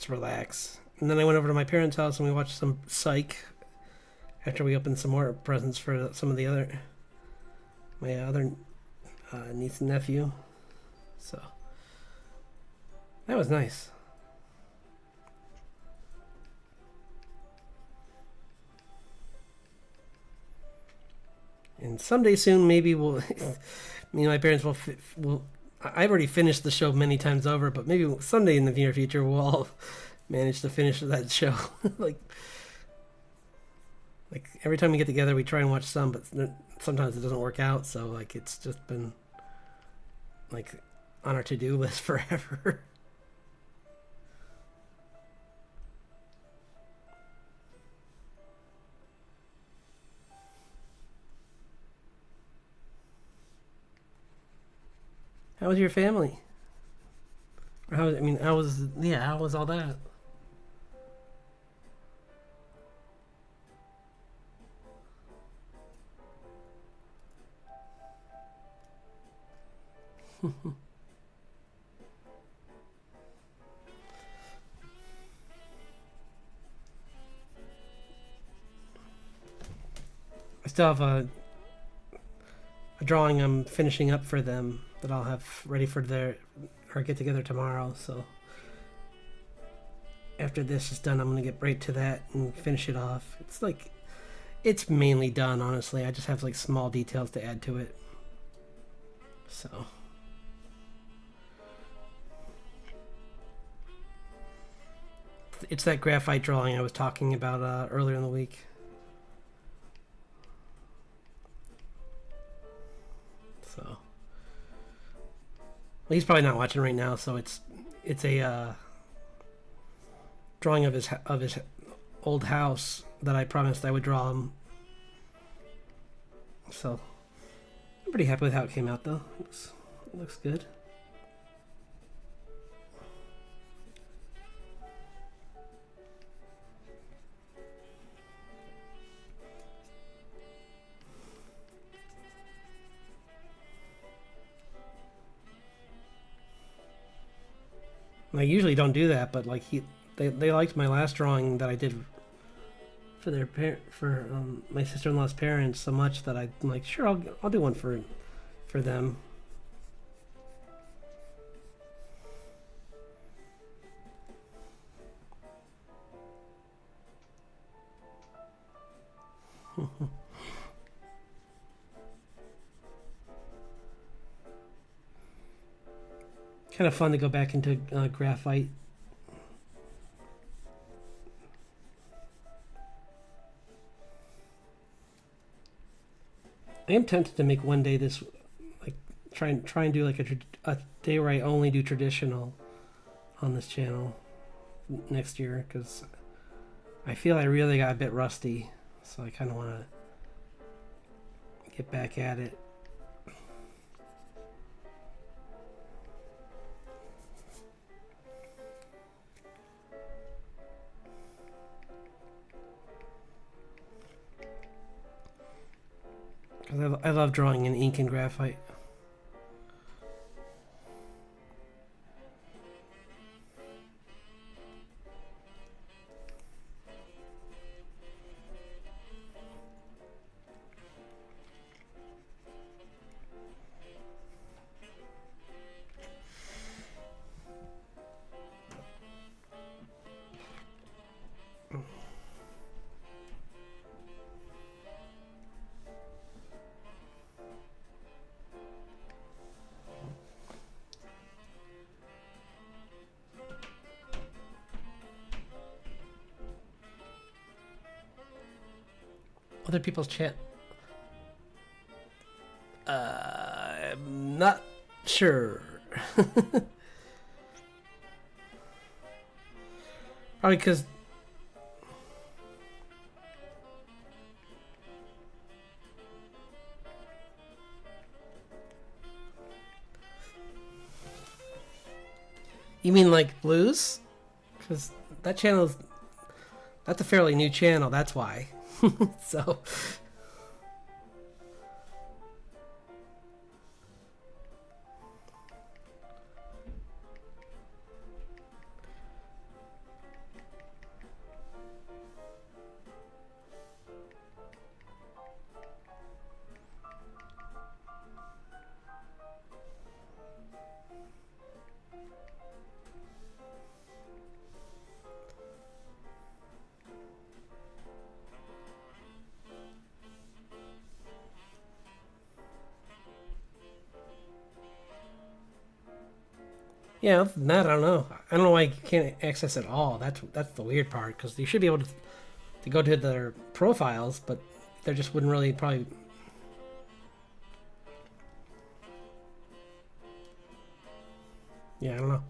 relax. And then I went over to my parents' house and we watched some Psych after we opened some more presents for some of my other niece and nephew. So that was nice. And someday soon, maybe we'll, me and my parents will. I've already finished the show many times over, but maybe someday in the near future we'll all manage to finish that show. like every time we get together, we try and watch some, but sometimes it doesn't work out. So like it's just been like on our to-do list forever. How was your family? How was all that? I still have a drawing I'm finishing up for them that I'll have ready for our get together tomorrow. So after this is done, I'm gonna get right to that and finish it off. It's mainly done, honestly. I just have like small details to add to it. So it's that graphite drawing I was talking about earlier in the week. So well, he's probably not watching right now. So it's a drawing of his old house that I promised I would draw him. So I'm pretty happy with how it came out, though. It looks good. I usually don't do that, but like they liked my last drawing that I did for my sister-in-law's parents so much that I'm like, sure, I'll do one for them. Kind of fun to go back into graphite. I am tempted to make one day this, like, try and do like a day where I only do traditional on this channel next year, because I feel I really got a bit rusty, so I kind of want to get back at it. Because I love drawing in ink and graphite. Other people's chat. I'm not sure. Probably because you mean like blues? Because that's a fairly new channel. That's why. So yeah, other than that, I don't know. I don't know why you can't access it all. That's the weird part, because you should be able to go to their profiles, but there just wouldn't really probably. Yeah, I don't know.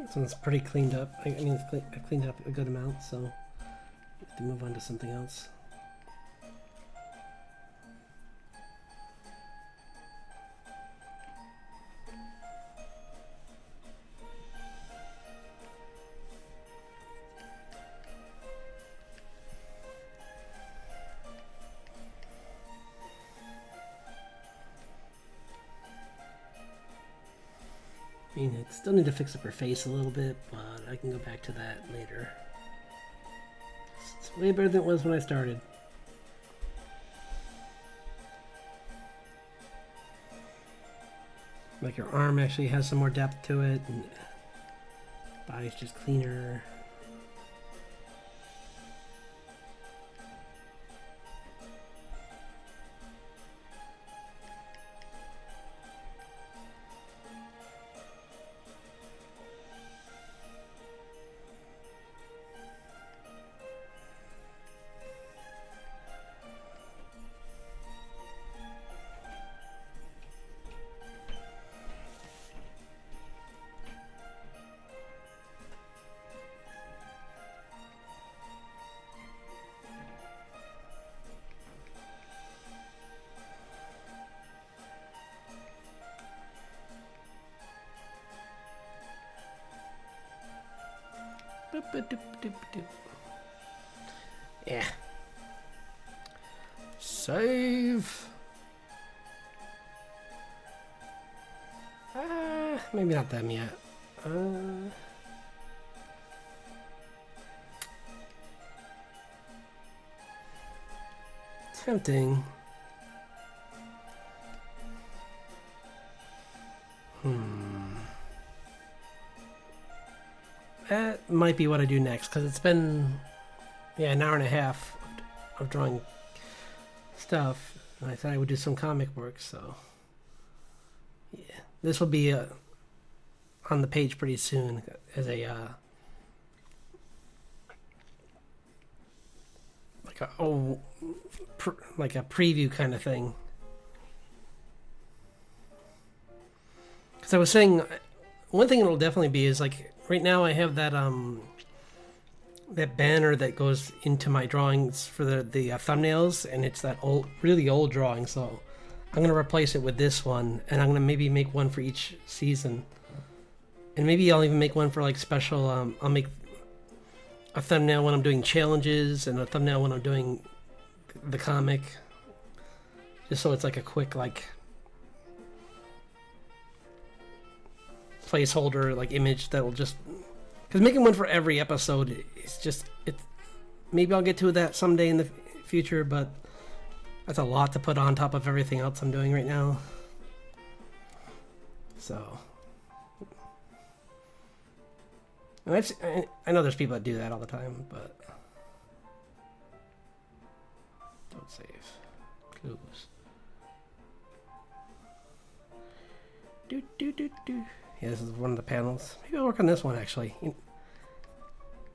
This one's pretty cleaned up. I mean, I cleaned up a good amount, so I have to move on to something else. I mean, I still need to fix up her face a little bit, but I can go back to that later. It's way better than it was when I started. Like her arm actually has some more depth to it, and body's just cleaner. Yeah. Save. Maybe not them yet. Tempting. That might be what I do next, because it's been, yeah, an hour and a half of drawing stuff, and I thought I would do some comic work, so yeah. This will be on the page pretty soon as a like a preview kind of thing. Because I was saying, one thing it'll definitely be is like right now I have that that banner that goes into my drawings for the thumbnails, and it's that really old drawing. So I'm gonna replace it with this one, and I'm gonna maybe make one for each season, and maybe I'll even make one for like special. I'll make a thumbnail when I'm doing challenges, and a thumbnail when I'm doing the comic, just so it's like a quick like placeholder like image that will just, because making one for every episode is just maybe I'll get to that someday in the future, but that's a lot to put on top of everything else I'm doing right now. So I know there's people that do that all the time, but don't save. Close. Do. Yeah, this is one of the panels. Maybe I'll work on this one actually.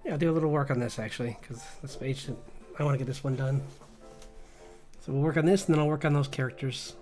Yeah, I'll do a little work on this actually, because this page, I want to get this one done. So we'll work on this, and then I'll work on those characters.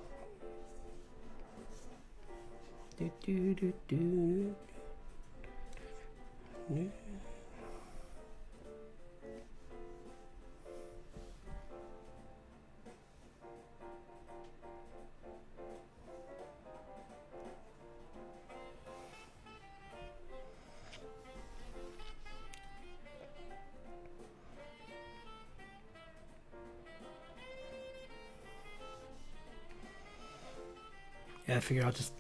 Yeah, I figure I'll just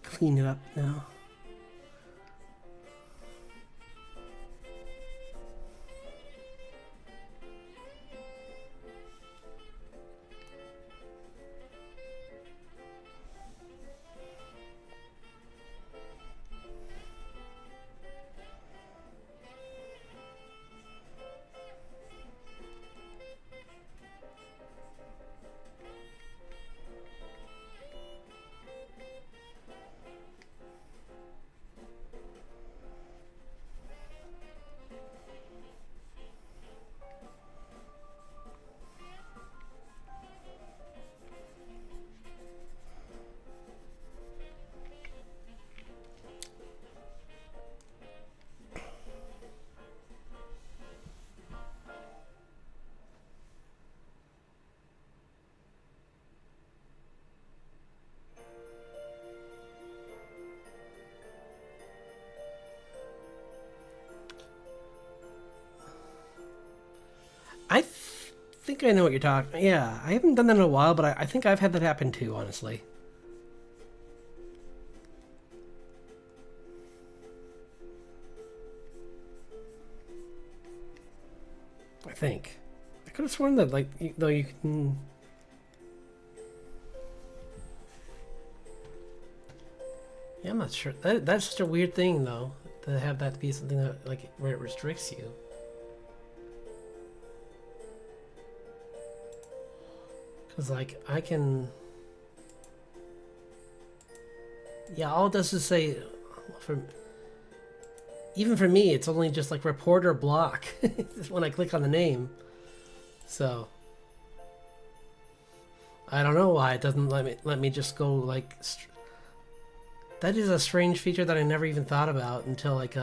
clean it up now. I think I know what you're talking. Yeah, I haven't done that in a while, but I think I've had that happen too, honestly. I think. I could have sworn that, like, though you can. Yeah, I'm not sure. That's such a weird thing, though, to have that be something that, like, where it restricts you. Because, like, I can. Yeah, all it does is say. Even for me, it's only just like reporter block when I click on the name. So. I don't know why it doesn't let me just go, like. That is a strange feature that I never even thought about until, like,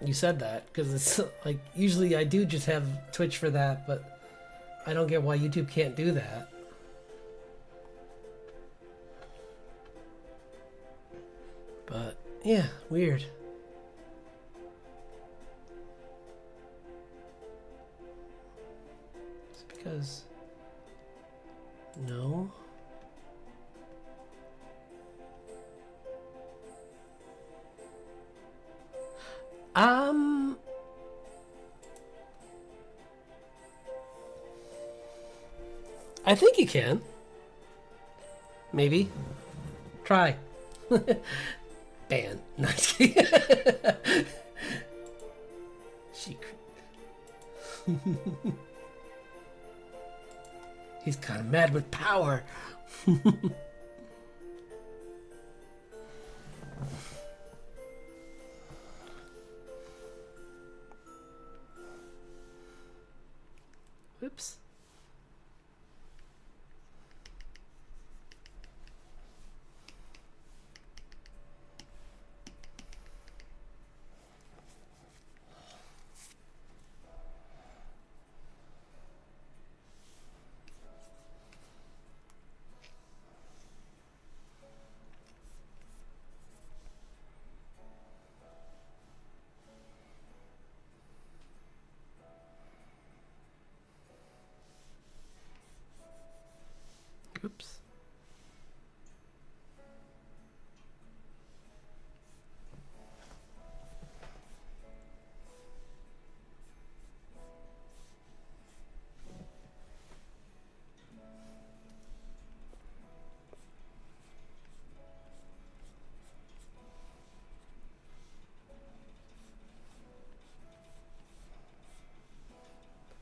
you said that. Because it's, like, usually I do just have Twitch for that, but I don't get why YouTube can't do that. But, yeah, weird. It's because... No. I think you can. Maybe. Try. Ban. No, I'm just kidding. He's kind of mad with power. Oops. Oops.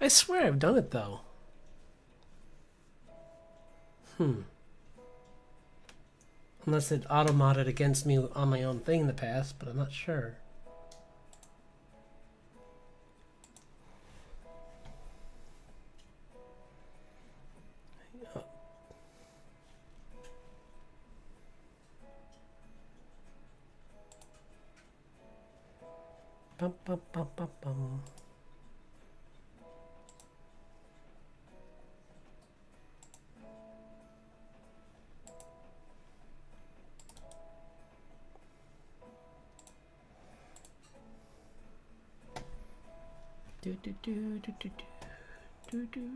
I swear I've done it though. Unless it auto-modded against me on my own thing in the past, but I'm not sure. Bum, bum, bum, bum, bum. Do do do do do do do do do.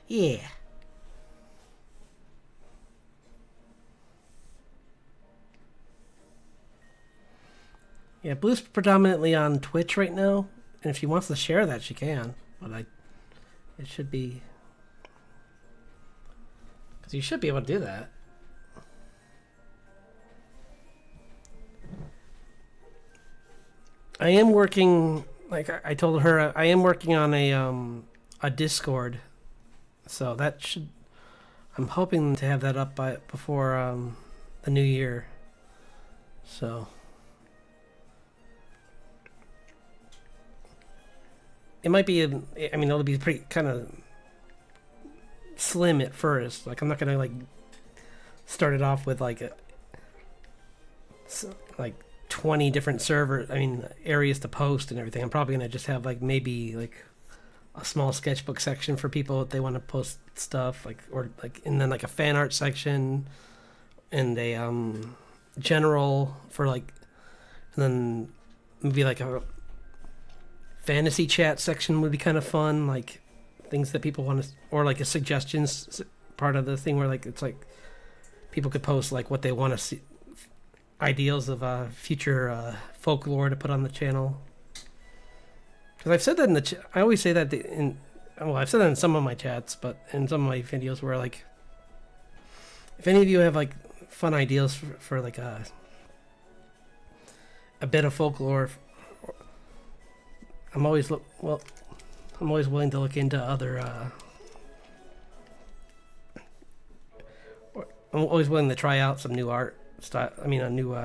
Yeah. Yeah, Blue's predominantly on Twitch right now, and if she wants to share that, she can. But it should be, because you should be able to do that. I am working like I told her, I am working on a Discord, so that should. I'm hoping to have that up by before the new year. So it might be. I mean, it'll be pretty kind of slim at first. Like I'm not gonna like start it off with like like 20 different servers. I mean, areas to post and everything. I'm probably gonna just have like maybe like a small sketchbook section for people if they want to post stuff, like, or like, and then like a fan art section and a general for like, and then maybe like a fantasy chat section would be kind of fun, like things that people want to, or like a suggestions part of the thing where like it's like people could post like what they want to see, ideals of future folklore to put on the channel. Because I've said that in the I always say that well, I've said that in some of my chats, but in some of my videos where like, if any of you have like fun ideas for like a bit of folklore, I'm always willing to look into other. I'm always willing to try out some new art style. I mean, a new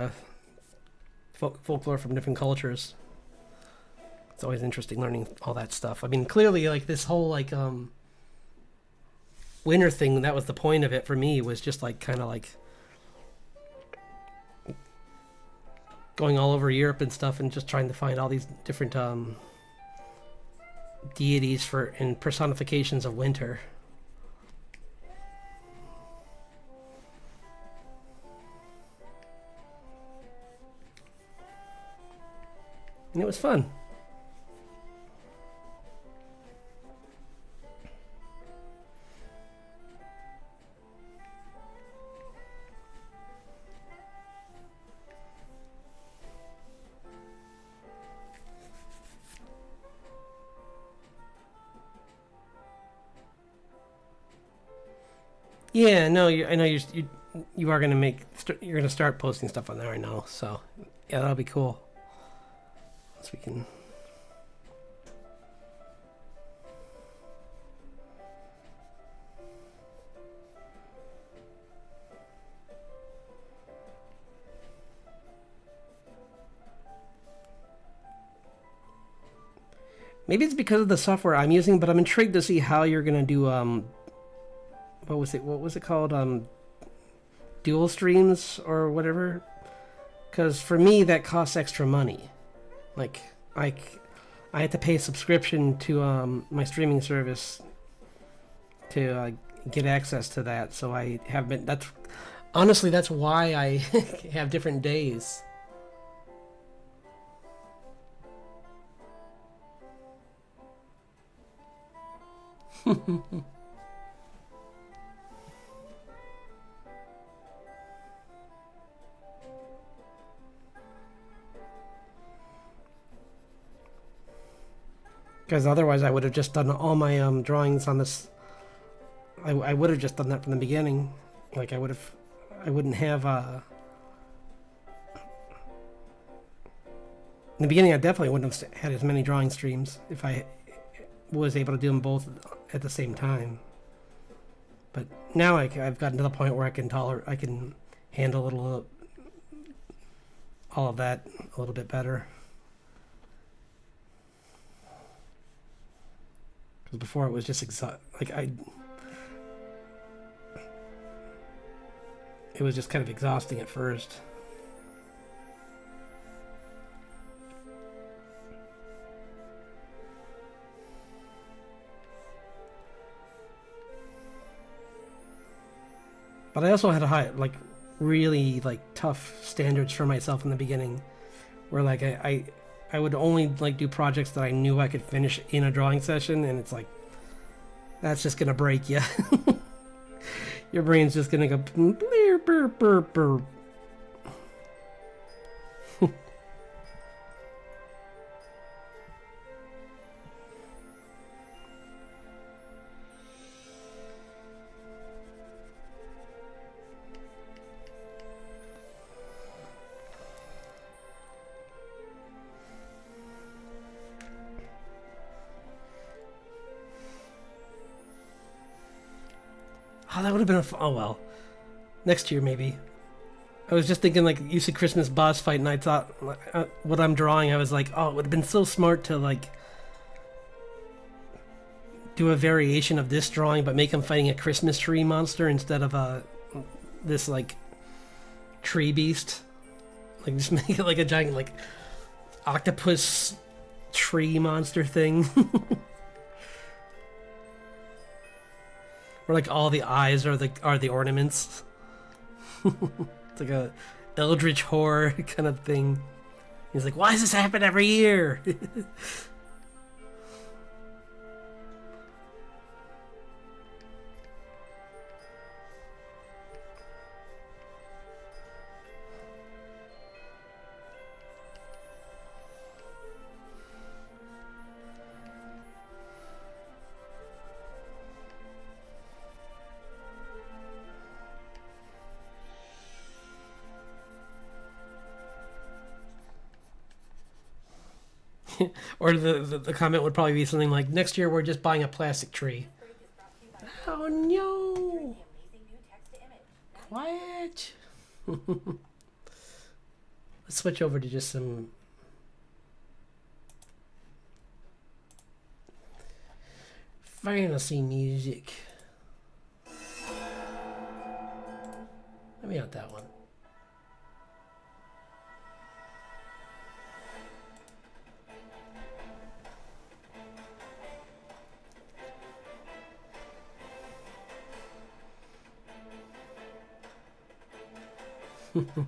folklore from different cultures. It's always interesting learning all that stuff. I mean, clearly, like this whole like winter thing, that was the point of it for me, was just like kind of like going all over Europe and stuff and just trying to find all these different deities for and personifications of winter. And it was fun. Yeah, no, I know you are gonna you're gonna start posting stuff on there. I know, so yeah, that'll be cool. So we can. Maybe it's because of the software I'm using, but I'm intrigued to see how you're gonna do what was it called, dual streams or whatever, because for me that costs extra money. Like I had to pay a subscription to my streaming service to get access to that, so I have been, that's honestly that's why I have different days. Because otherwise I would have just done all my drawings on this. I would have just done that from the beginning. Like I wouldn't have in the beginning I definitely wouldn't have had as many drawing streams if I was able to do them both at the same time. But now I've gotten to the point where I can handle all of that a little bit better. Because before it was just it was just kind of exhausting at first. But I also had really tough standards for myself in the beginning, where like I would only like do projects that I knew I could finish in a drawing session, and it's like that's just gonna break you. Your brain's just gonna go blur, blur, blur, blur. Oh, that would have been oh well. Next year, maybe. I was just thinking, like, you said Christmas boss fight, and I thought, what I'm drawing, I was like, oh, it would have been so smart to, like, do a variation of this drawing, but make him fighting a Christmas tree monster instead of this, like, tree beast. Like, just make it like a giant, like, octopus tree monster thing. Where, like, all the eyes are the ornaments. It's like a eldritch horror kind of thing. He's like, why does this happen every year? Or the comment would probably be something like, next year we're just buying a plastic tree. Oh no! Quiet! Let's switch over to just some fantasy music. Maybe not that one. There you go.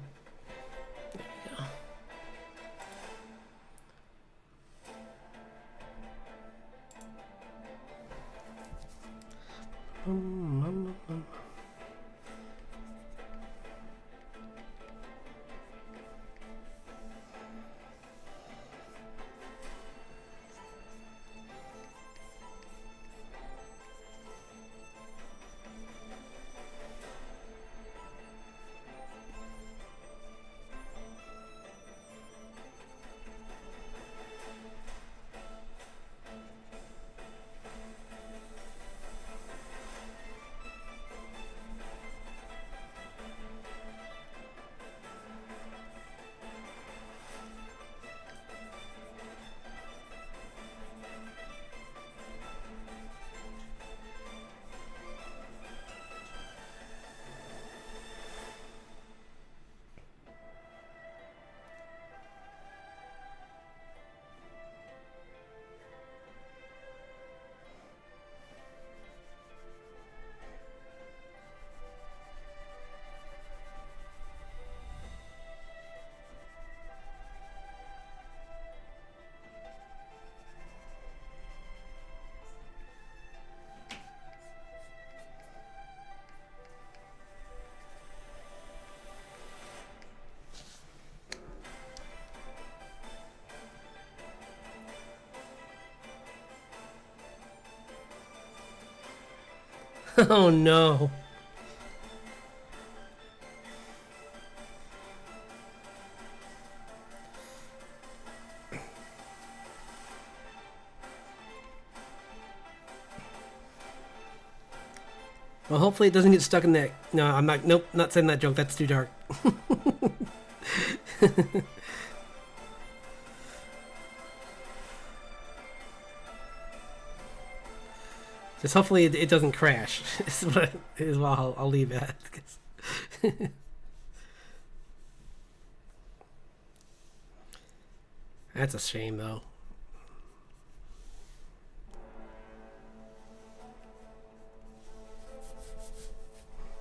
Oh no. Well, hopefully it doesn't get stuck in that. No, I'm not. Nope, not saying that joke. That's too dark. Just hopefully it doesn't crash. Is what I'll leave it at. That's a shame, though.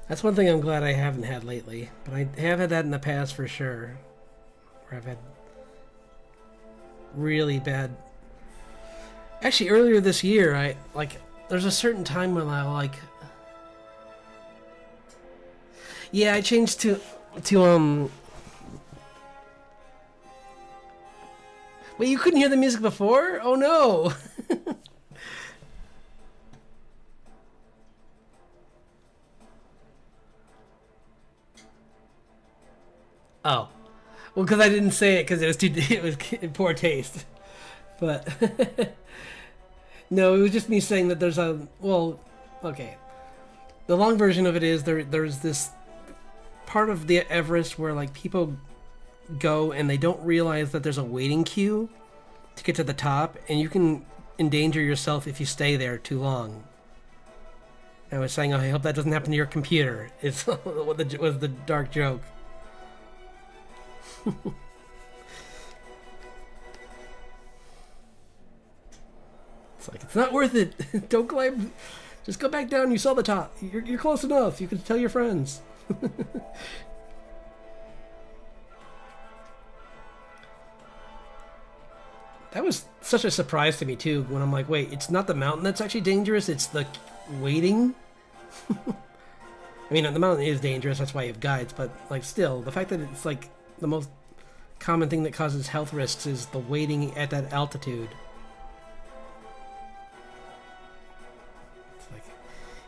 That's one thing I'm glad I haven't had lately, but I have had that in the past for sure. Where I've had really bad. Actually, earlier this year, there's a certain time when I like. Yeah, I changed to Wait, you couldn't hear the music before? Oh no. Oh, well, because I didn't say it because it was in poor taste. But no, it was just me saying that there's a okay. The long version of it is there's this part of the Everest where like people go and they don't realize that there's a waiting queue to get to the top, and you can endanger yourself if you stay there too long. I was saying, oh, I hope that doesn't happen to your computer. It's was the dark joke. It's like, it's not worth it. Don't climb. Just go back down. You saw the top. You're close enough. You can tell your friends. That was such a surprise to me, too, when I'm like, wait, it's not the mountain that's actually dangerous, it's the waiting? I mean, the mountain is dangerous, that's why you have guides, but, like, still, the fact that it's, like, the most common thing that causes health risks is the waiting at that altitude. It's like,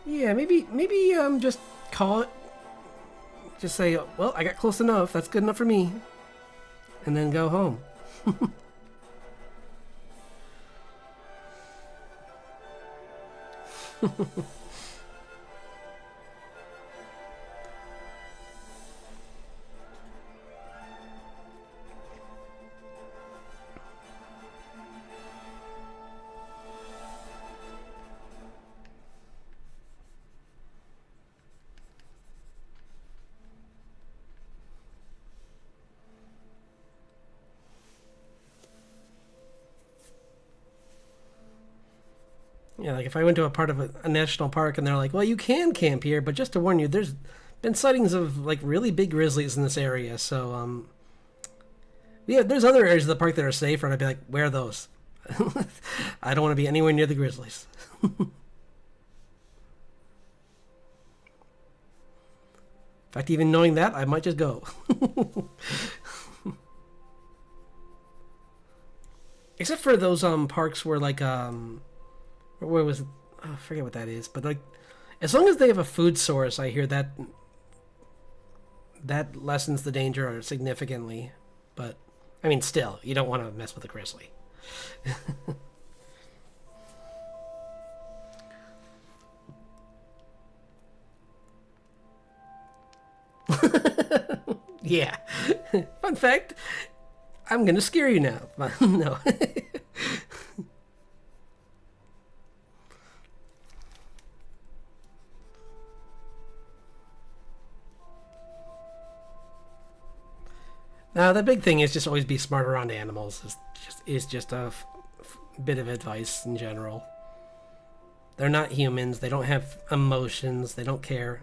yeah, maybe, just call it. Just say, well, I got close enough, that's good enough for me. And then go home. Yeah, like if I went to a part of a national park and they're like, well, you can camp here, but just to warn you, there's been sightings of like really big grizzlies in this area. So, yeah, there's other areas of the park that are safer, and I'd be like, where are those? I don't want to be anywhere near the grizzlies. In fact, even knowing that, I might just go. Except for those parks where like where was it? Oh, I forget what that is, but like as long as they have a food source, I hear that lessens the danger significantly. But I mean, still, you don't want to mess with a grizzly. Yeah. Fun fact, I'm gonna scare you now. No. Now the big thing is just always be smart around animals. Is just a bit of advice in general. They're not humans. They don't have emotions. They don't care.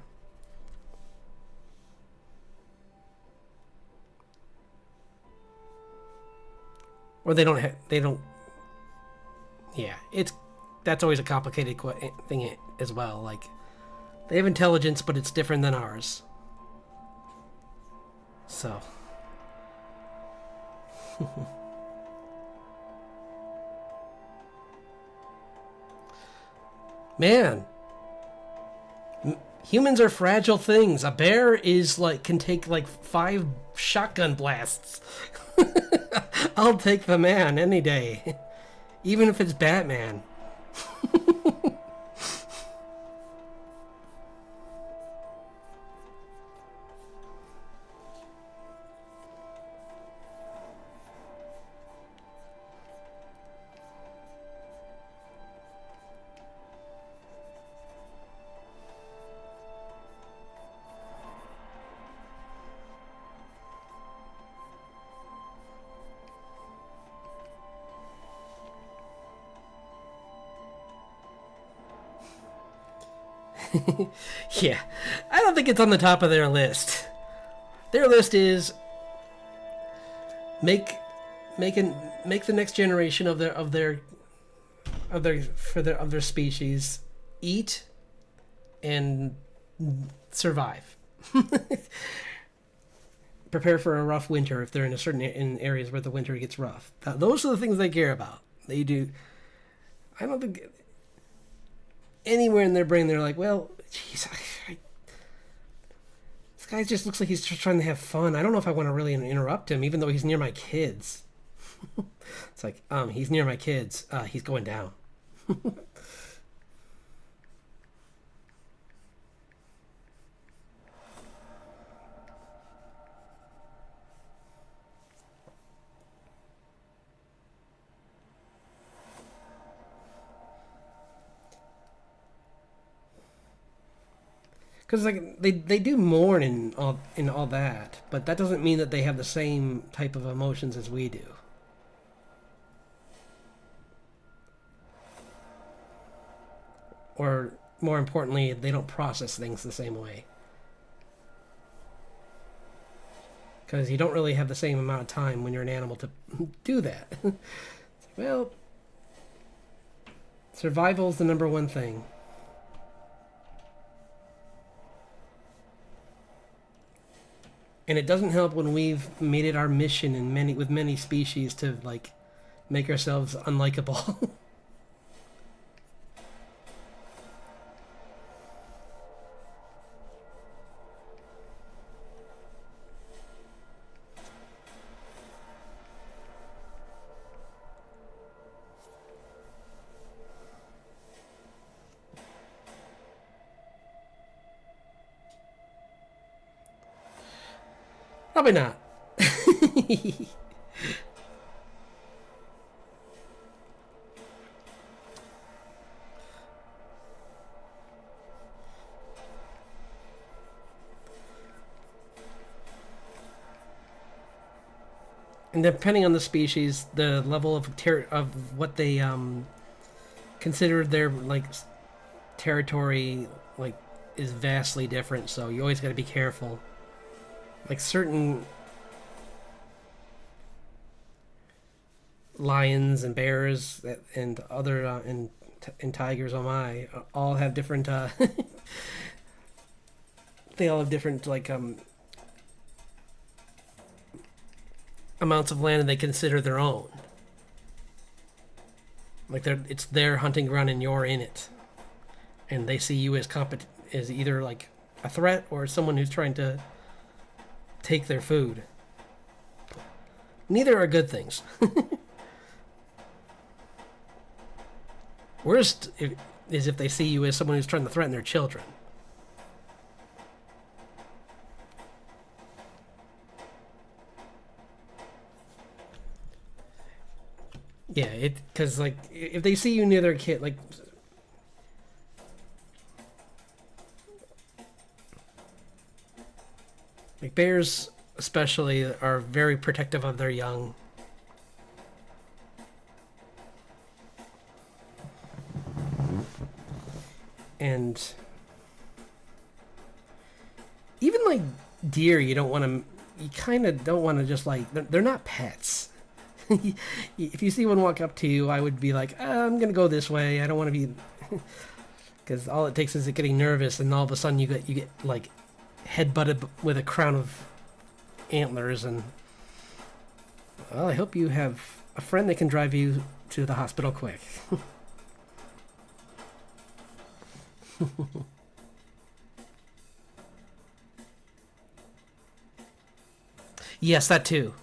Or they don't have. They don't. Yeah, that's always a complicated thing as well. Like they have intelligence, but it's different than ours. So. Man, humans are fragile things. A bear is like can take like 5 shotgun blasts. I'll take the man any day, even if it's Batman. Yeah, I don't think it's on the top of their list. Their list is make make the next generation of their species eat and survive. Prepare for a rough winter if they're in areas where the winter gets rough. Those are the things they care about. They do. I don't think anywhere in their brain they're like, well, jeez, this guy just looks like he's just trying to have fun. I don't know if I want to really interrupt him, even though he's near my kids. It's like, he's near my kids. He's going down. Because like they do mourn in all that, but that doesn't mean that they have the same type of emotions as we do. Or more importantly, they don't process things the same way. Because you don't really have the same amount of time when you're an animal to do that. Well, survival is the number one thing. And it doesn't help when we've made it our mission in with many species to like make ourselves unlikable. Probably not. And depending on the species, the level of what they consider their like territory like is vastly different. So you always got to be careful. Like certain lions and bears and other and tigers, oh my, all have different. They all have different like amounts of land that they consider their own. Like it's their hunting ground and you're in it, and they see you as as either like a threat or someone who's trying to take their food. Neither are good things. Worst is if they see you as someone who's trying to threaten their children. Yeah, because like if they see you near their kid, like bears especially are very protective of their young. And even like deer, you kind of don't want to just like, they're not pets. If you see one walk up to you, I would be like, I'm going to go this way. I don't want to be, because all it takes is it getting nervous and all of a sudden you get like head-butted with a crown of antlers. And well, I hope you have a friend that can drive you to the hospital quick. Yes, that too.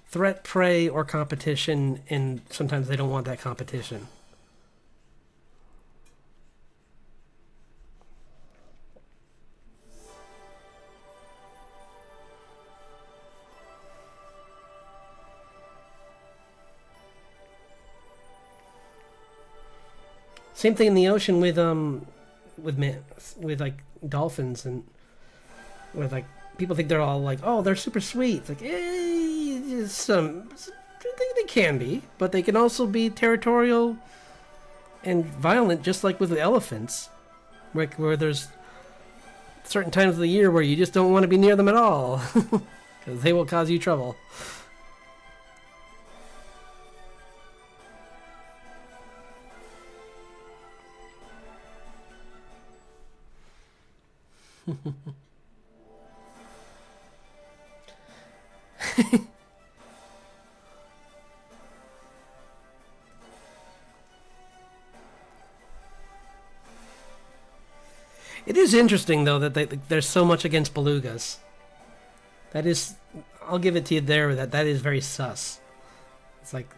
Threat, prey, or competition, and sometimes they don't want that competition. Same thing in the ocean with like dolphins, and with like people think they're all like, oh, they're super sweet. It's like, they can be, but they can also be territorial and violent, just like with the elephants, where there's certain times of the year where you just don't want to be near them at all, because they will cause you trouble. It is interesting though that there's so much against belugas. That is, I'll give it to you there. That is very sus. It's like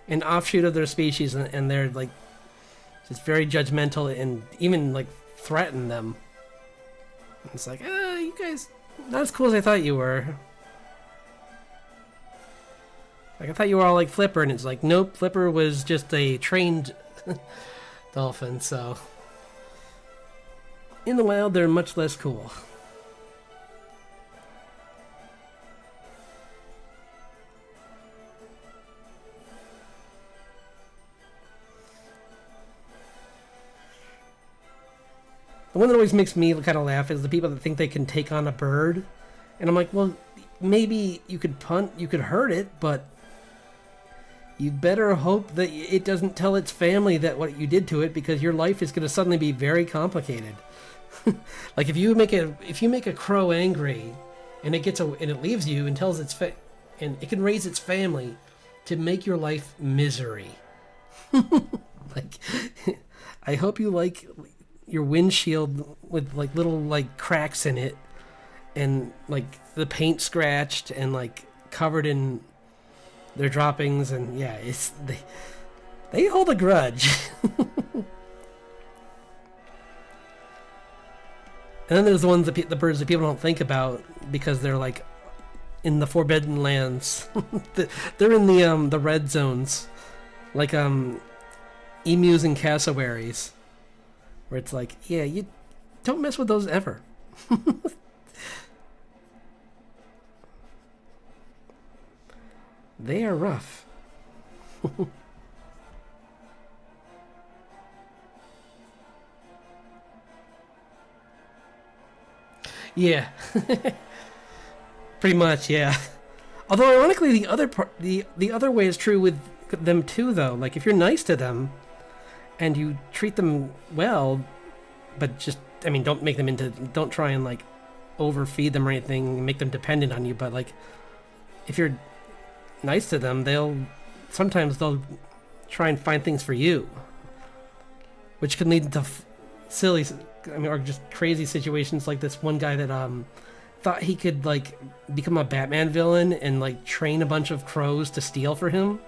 an offshoot of their species, and they're like just very judgmental and even like threaten them. It's like, you guys not as cool as I thought you were. Like I thought you were all like Flipper, and it's like, nope, Flipper was just a trained dolphins. So in the wild, they're much less cool. The one that always makes me kind of laugh is the people that think they can take on a bird. And I'm like, well, maybe you could punt, you could hurt it, but you better hope that it doesn't tell its family that what you did to it, because your life is going to suddenly be very complicated. Like if you make a crow angry, and it leaves you and tells and it can raise its family to make your life misery. Like, I hope you like your windshield with like little like cracks in it, and like the paint scratched and like covered in their droppings, and yeah, they hold a grudge. And then there's the ones the birds that people don't think about because they're like in the forbidden lands. They're in the red zones, like emus and cassowaries, where it's like, yeah, you don't mess with those ever. They are rough. Yeah. Pretty much, yeah. Although ironically the other part the other way is true with them too though. Like if you're nice to them and you treat them well, but just don't try and like overfeed them or anything, make them dependent on you, but like if you're nice to them, sometimes they'll try and find things for you, which can lead to silly, or just crazy situations like this one guy that thought he could like become a Batman villain and like train a bunch of crows to steal for him,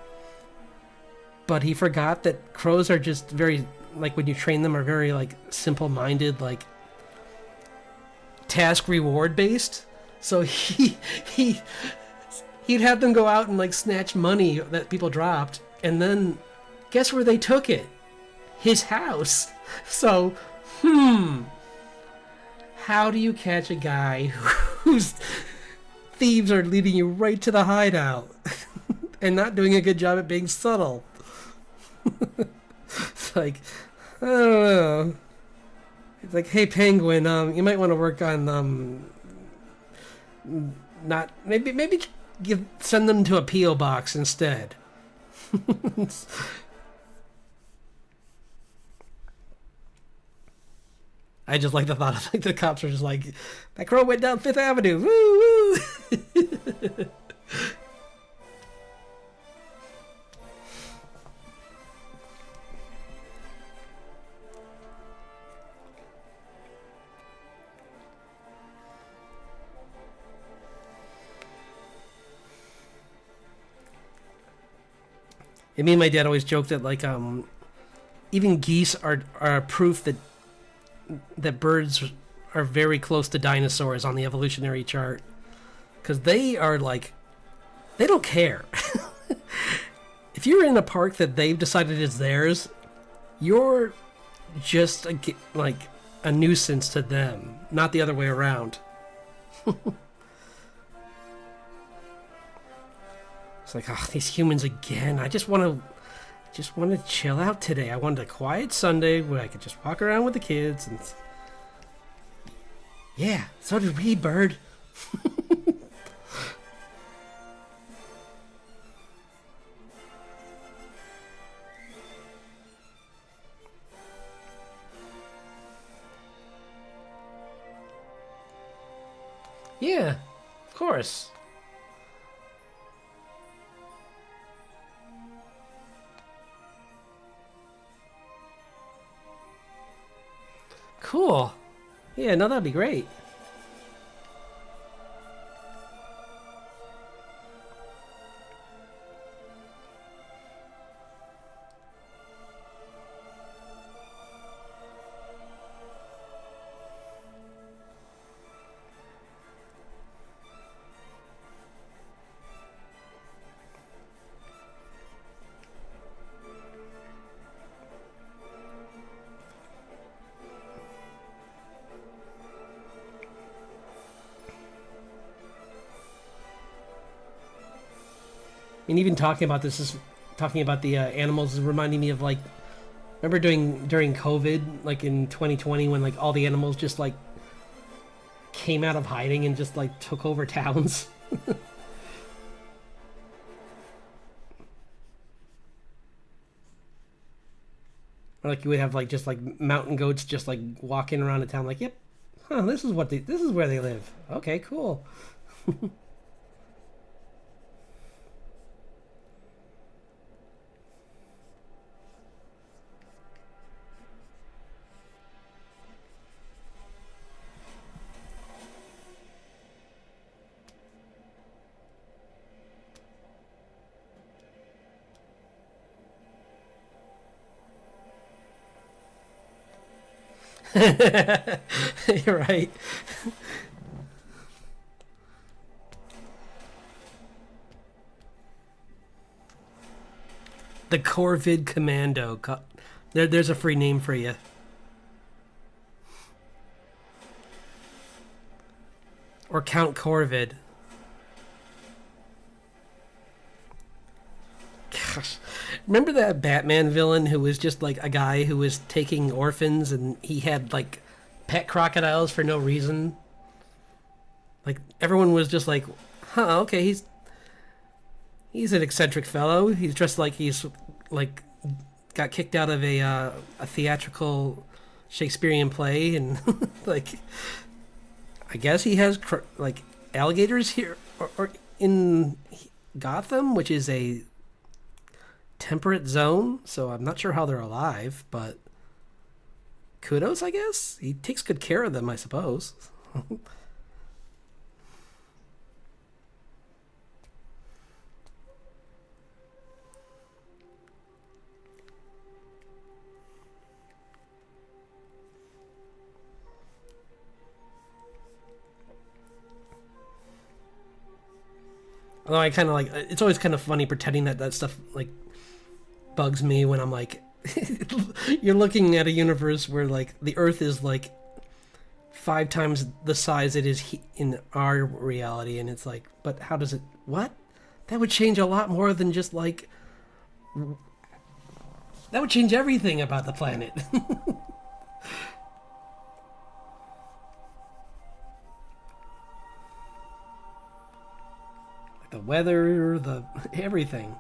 but he forgot that crows are just very, like when you train them, are very like simple-minded, like task reward based. So he'd have them go out and like snatch money that people dropped, and then guess where they took it? His house. So, how do you catch a guy whose thieves are leading you right to the hideout and not doing a good job at being subtle? It's like, I don't know. It's like, hey, Penguin, you might want to work on not maybe send them to a P.O. box instead. I just like the thought of like the cops are just like, that crow went down Fifth Avenue. Woo woo. And me and my dad always joked that like even geese are proof that birds are very close to dinosaurs on the evolutionary chart, because they are like, they don't care. If you're in a park that they've decided is theirs, you're just like a nuisance to them, not the other way around. It's like, oh, these humans again. I just want to chill out today. I wanted a quiet Sunday where I could just walk around with the kids and yeah, so did we, bird. Yeah, of course. Cool. Yeah, no, that'd be great. And even talking about this is talking about the animals is reminding me of like, remember during COVID, like in 2020, when like all the animals just like came out of hiding and just like took over towns. Or like you would have like just like mountain goats just like walking around a town like, yep, huh, this is where they live. Okay, cool. You're right. The Corvid Commando. There's a free name for you. Or Count Corvid. Gosh. Remember that Batman villain who was just like a guy who was taking orphans and he had like pet crocodiles for no reason? Like everyone was just like, huh, okay, he's an eccentric fellow. He's dressed like he's like got kicked out of a theatrical Shakespearean play and like I guess he has like alligators here or in Gotham, which is a temperate zone, so I'm not sure how they're alive, but kudos, I guess. He takes good care of them, I suppose. Although I kind of like, it's always kind of funny pretending that stuff like bugs me when I'm like, you're looking at a universe where like the Earth is like 5 times the size it is in our reality, and it's like, but how does it? What? That would change a lot more than just like. That would change everything about the planet. The weather, the everything.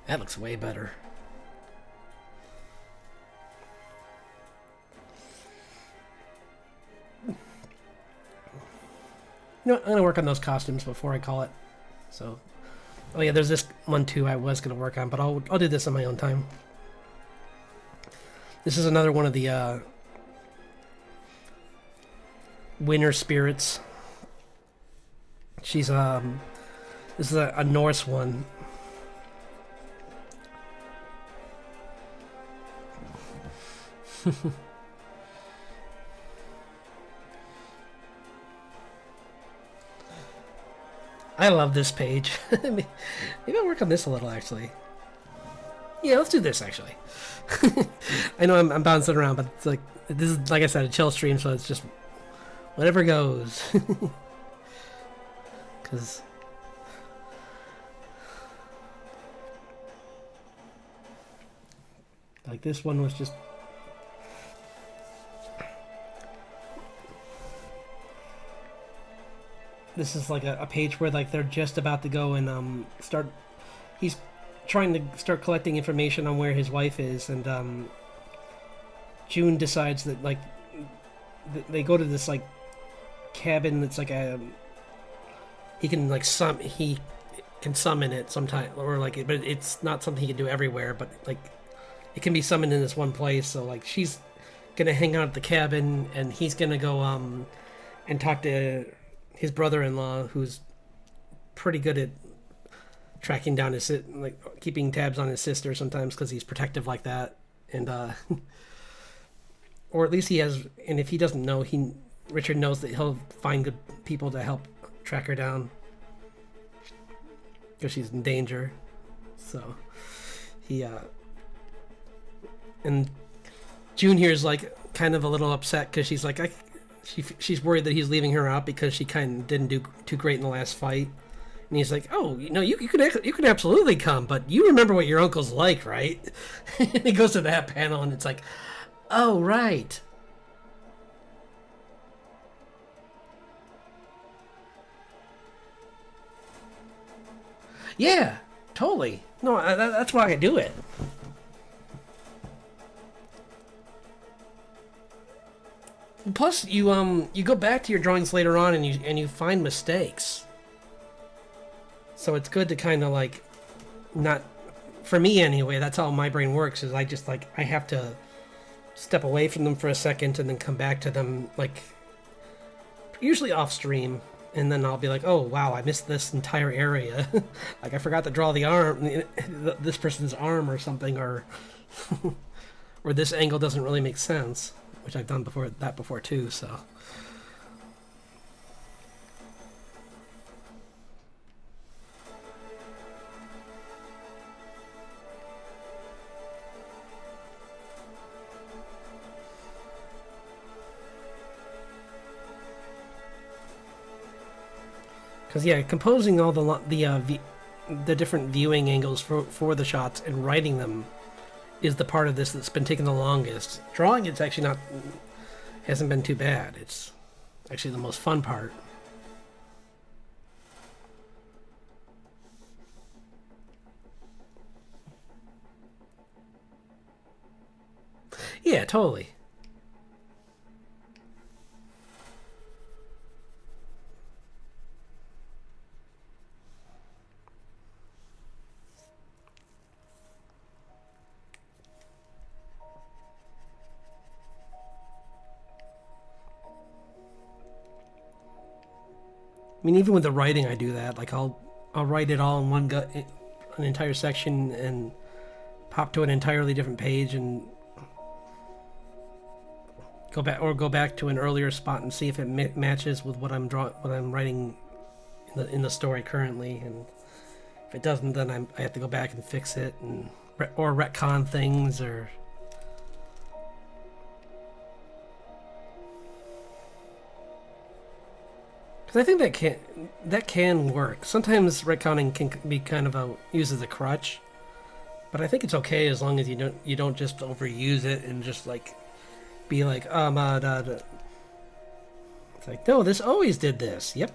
That looks way better. You know what? I'm gonna work on those costumes before I call it. So, oh yeah, there's this one too I was gonna work on, but I'll do this on my own time. This is another one of the winter spirits. She's this is a Norse one. I love this page. Maybe I'll work on this a little, actually. Yeah, let's do this, actually. I know I'm bouncing around, but it's like, this is, like I said, a chill stream, so it's just whatever goes. Because... like, this one was just... this is like a page where like they're just about to go and start. He's trying to start collecting information on where his wife is, and June decides that like they go to this like cabin that's like a he can summon it sometime, or like but it's not something he can do everywhere, but like it can be summoned in this one place. So like she's gonna hang out at the cabin, and he's gonna go and talk to his brother-in-law, who's pretty good at tracking down like keeping tabs on his sister sometimes because he's protective like that, and or at least he has. And if he doesn't know, Richard knows that he'll find good people to help track her down because she's in danger. So he and Junior's like kind of a little upset because she's like she's worried that he's leaving her out because she kind of didn't do too great in the last fight. And he's like, "Oh, you could absolutely come, but you remember what your uncle's like, right?" And he goes to that panel, and it's like, "Oh, right." Yeah, totally. No, that's why I do it. Plus, you go back to your drawings later on, and you find mistakes. So it's good to kind of like, not, for me anyway. That's how my brain works. Is I just like I have to step away from them for a second and then come back to them, like usually off stream, and then I'll be like, oh wow, I missed this entire area. Like I forgot to draw the arm, this person's arm or something, or or this angle doesn't really make sense, which I've done before too. So. Because yeah, composing all the different viewing angles for the shots and writing them is the part of this that's been taking the longest. Drawing it's actually not hasn't been too bad. It's actually the most fun part. Yeah, totally. I mean, even with the writing, I do that. Like, I'll write it all in an entire section, and pop to an entirely different page, and go back to an earlier spot and see if it matches with what I'm writing in the story currently. And if it doesn't, then I have to go back and fix it, or retcon things, or. Because I think that can work. Sometimes retconning can be kind of used as a crutch, but I think it's okay as long as you don't just overuse it and just like be like It's like, no, this always did this. Yep.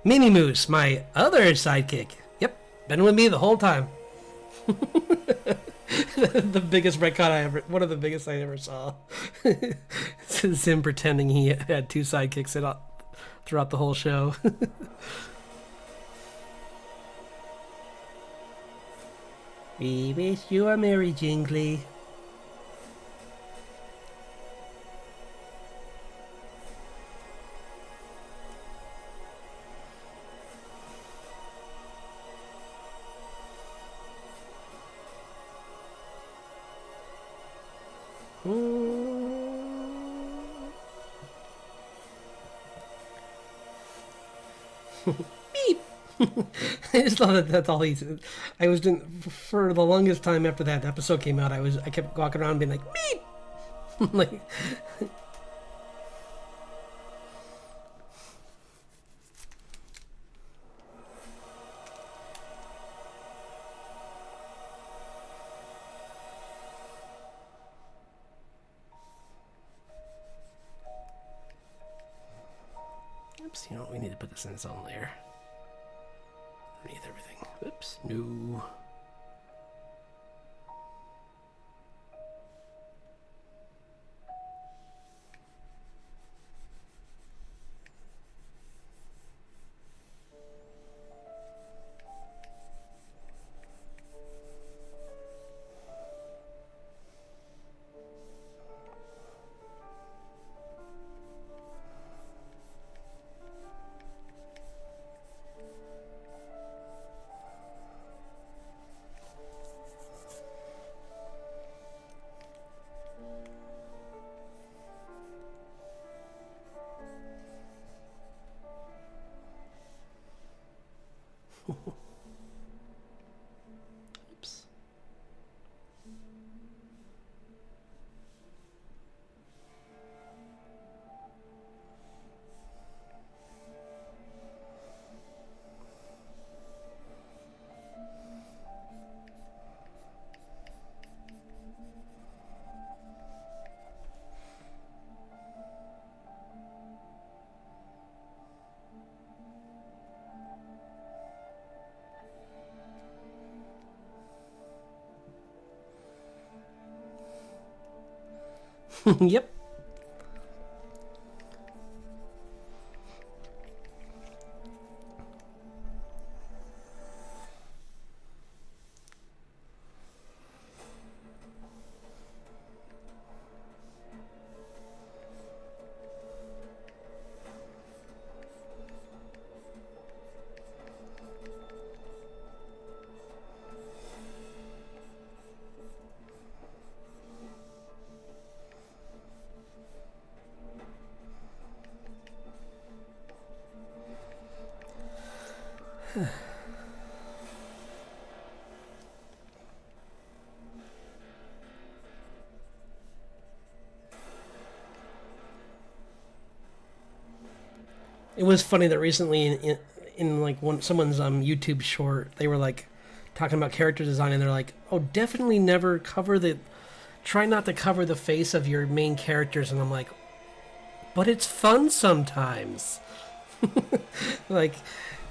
Mini Moose, my other sidekick. Yep, been with me the whole time. The biggest retcon one of the biggest I ever saw. It's him pretending he had two sidekicks throughout the whole show. We wish you a merry jingly. Beep. I just thought that's all he said. I was doing for the longest time after that episode came out. I kept walking around being like beep, like. Oops, you know what? We need to put this in its own layer. Underneath everything. Oops, no. Yep. It was funny that recently in like someone's YouTube short, they were like talking about character design, and they're like, "Oh, definitely never try not to cover the face of your main characters." And I'm like, "But it's fun sometimes." Like,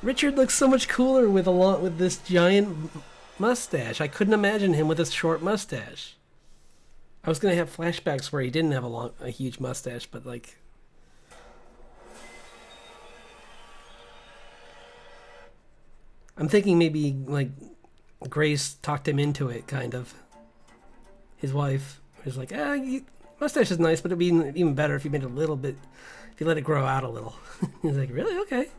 Richard looks so much cooler with this giant mustache. I couldn't imagine him with a short mustache. I was gonna have flashbacks where he didn't have a huge mustache, but like, I'm thinking maybe like Grace talked him into it, kind of. His wife was like, mustache is nice, but it'd be even better if you made it a little bit, if you let it grow out a little. He's like, really? Okay.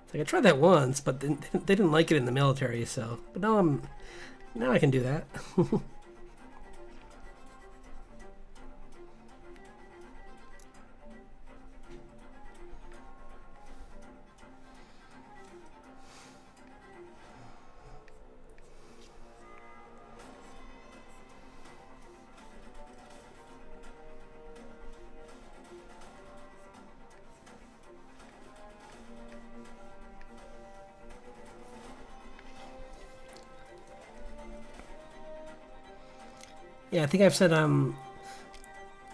It's like, I tried that once, but they didn't like it in the military, so. But now I can do that. Yeah, I think I've said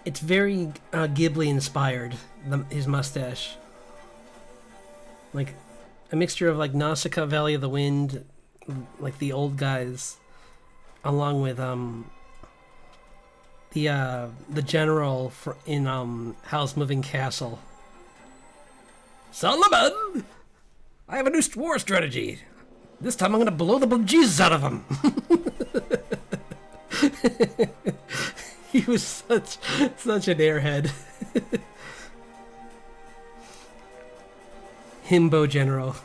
it's very Ghibli inspired. His mustache, like a mixture of like Nausicaa, Valley of the Wind, like the old guys, along with the general in Howl's Moving Castle. Solomon, I have a new war strategy. This time I'm gonna blow the bejesus out of him. He was such an airhead. Himbo General.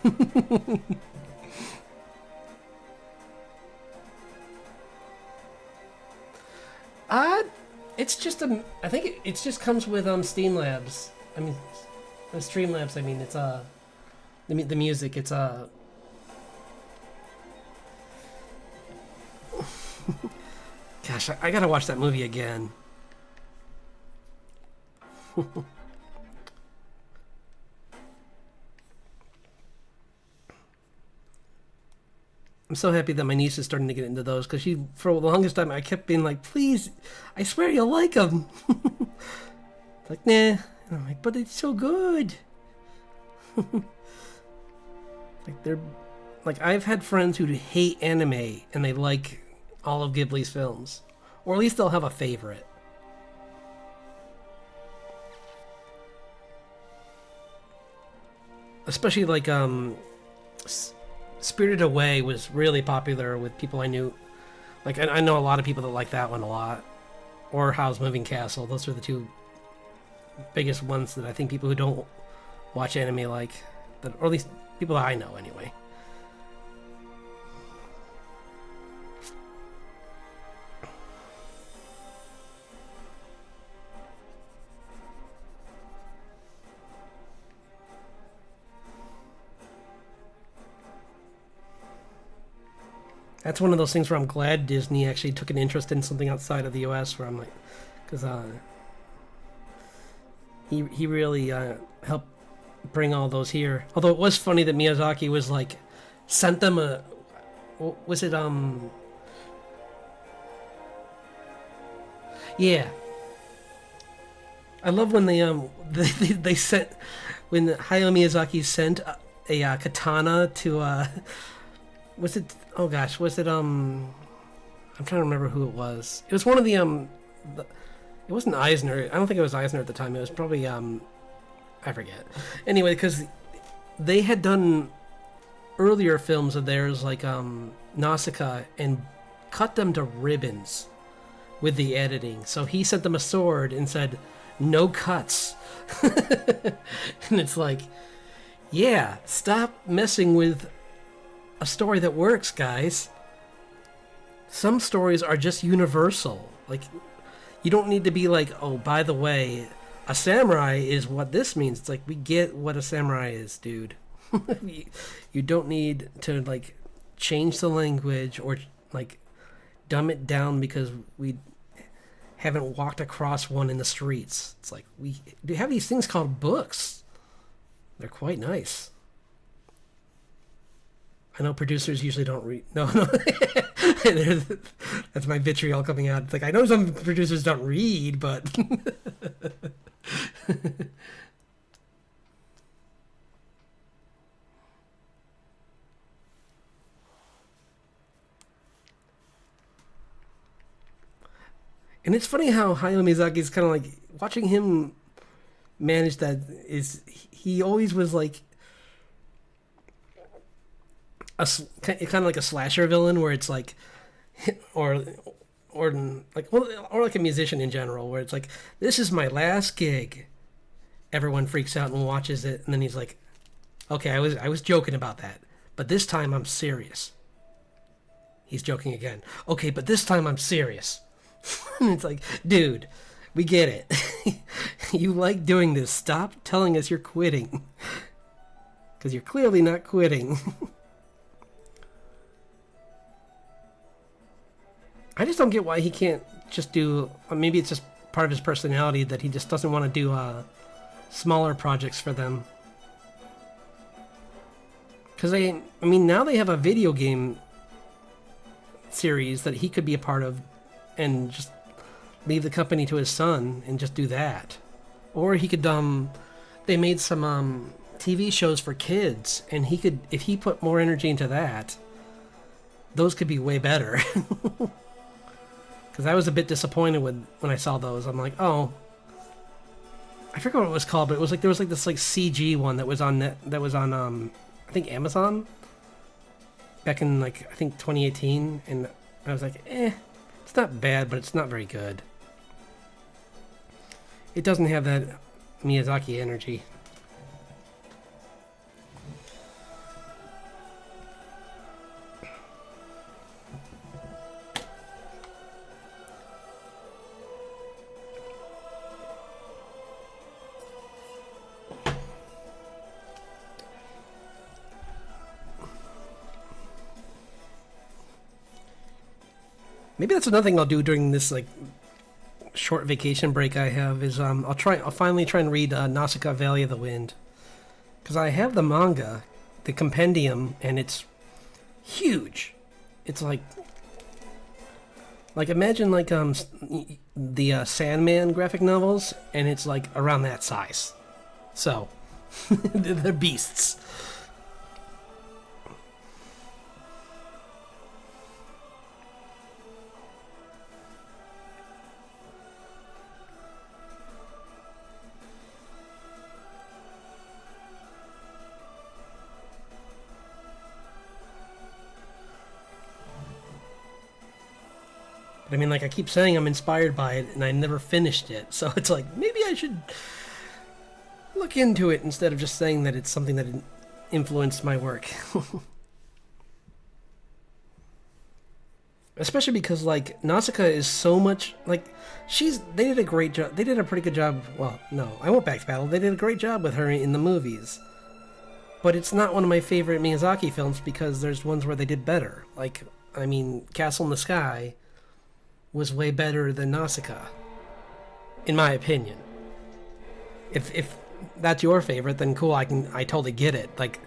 It's just I think it just comes with Steam Labs. I mean, Streamlabs. I mean, it's the music. It's Gosh, I gotta watch that movie again. I'm so happy that my niece is starting to get into those, because for the longest time, I kept being like, please, I swear you'll like them. Like, nah. And I'm like, but it's so good. I've had friends who hate anime, and they like all of Ghibli's films. Or at least they'll have a favorite. Especially like Spirited Away was really popular with people I knew. Like, I know a lot of people that like that one a lot. Or Howl's Moving Castle. Those are the two biggest ones that I think people who don't watch anime like. Or at least people that I know anyway. That's one of those things where I'm glad Disney actually took an interest in something outside of the U.S. Where I'm like, because he really helped bring all those here. Although it was funny that Miyazaki was like, sent them a, was it yeah. I love when they sent, when Hayao Miyazaki sent a katana to was it, oh gosh, was it I'm trying to remember who it was. It was one of the It wasn't Eisner. I don't think it was Eisner at the time. It was probably I forget. Anyway, because they had done earlier films of theirs like Nausicaa and cut them to ribbons with the editing. So he sent them a sword and said, "No cuts." And it's like, yeah, stop messing with a story that works, guys. Some stories are just universal. Like, you don't need to be like, oh, by the way, a samurai is what this means. It's like, we get what a samurai is, dude. You don't need to, like, change the language or, like, dumb it down because we haven't walked across one in the streets. It's like, we have these things called books. They're quite nice. I know producers usually don't read. No. That's my vitriol coming out. It's like, I know some producers don't read, but... And it's funny how Hayao Miyazaki is kind of like, watching him manage that is, he always was like kind of like a slasher villain where it's like, or like, well, or like a musician in general where it's like, this is my last gig. Everyone freaks out and watches it, and then he's like, okay, I was joking about that, but this time I'm serious. He's joking again. Okay, but this time I'm serious. And it's like, dude, we get it. You like doing this. Stop telling us you're quitting. Because you're clearly not quitting. I just don't get why he can't just do... Maybe it's just part of his personality that he just doesn't want to do smaller projects for them. Because I mean, now they have a video game series that he could be a part of and just leave the company to his son and just do that. Or he could, they made some TV shows for kids, and he could, if he put more energy into that, those could be way better. Because I was a bit disappointed when I saw those. I'm like, oh, I forget what it was called, but it was like, there was like this like CG one that was on I think Amazon back in like, I think 2018, and I was like, it's not bad, but it's not very good. It doesn't have that Miyazaki energy. Maybe that's another thing I'll do during this like short vacation break I have is I'll finally try and read Nausicaa Valley of the Wind, because I have the manga, the compendium, and it's huge. It's like imagine like the Sandman graphic novels, and it's like around that size. So they're beasts. But I mean, like, I keep saying I'm inspired by it, and I never finished it. So it's like, maybe I should look into it instead of just saying that it's something that influenced my work. Especially because, like, Nausicaa is so much, like, they did a great job. They did a pretty good job. Well, no, I won't backpedal. They did a great job with her in the movies. But it's not one of my favorite Miyazaki films because there's ones where they did better. Like, I mean, Castle in the Sky was way better than Nausicaa, in my opinion. If that's your favorite, then cool. I totally get it. Like,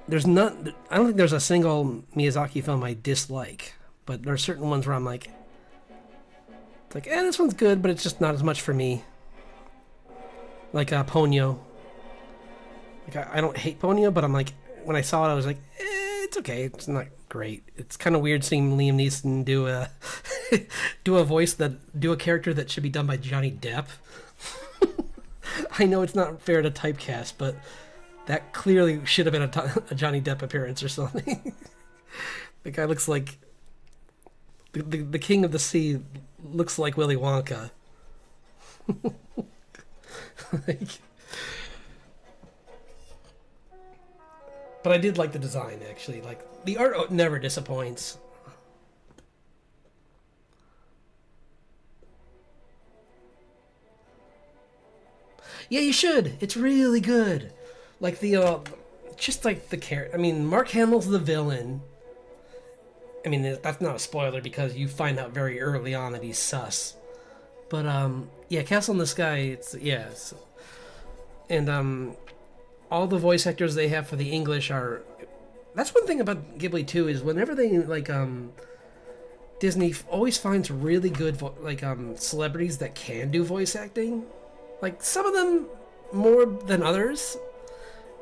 I don't think there's a single Miyazaki film I dislike, but there are certain ones where I'm like, it's like, this one's good, but it's just not as much for me. Like Ponyo. Like, I don't hate Ponyo, but I'm like, when I saw it, I was like, it's okay. It's not great. It's kind of weird seeing Liam Neeson do a do a character that should be done by Johnny Depp. I know it's not fair to typecast, but that clearly should have been a Johnny Depp appearance or something. The guy looks like the King of the Sea looks like Willy Wonka. Like, but I did like the design, actually. Like, the art never disappoints. Yeah, you should. It's really good. Like just like the character. I mean, Mark Hamill's the villain. I mean, that's not a spoiler because you find out very early on that he's sus. But yeah, Castle in the Sky. And all the voice actors they have for the English are. That's one thing about Ghibli too, is whenever they like Disney always finds really good celebrities that can do voice acting. Like, some of them more than others,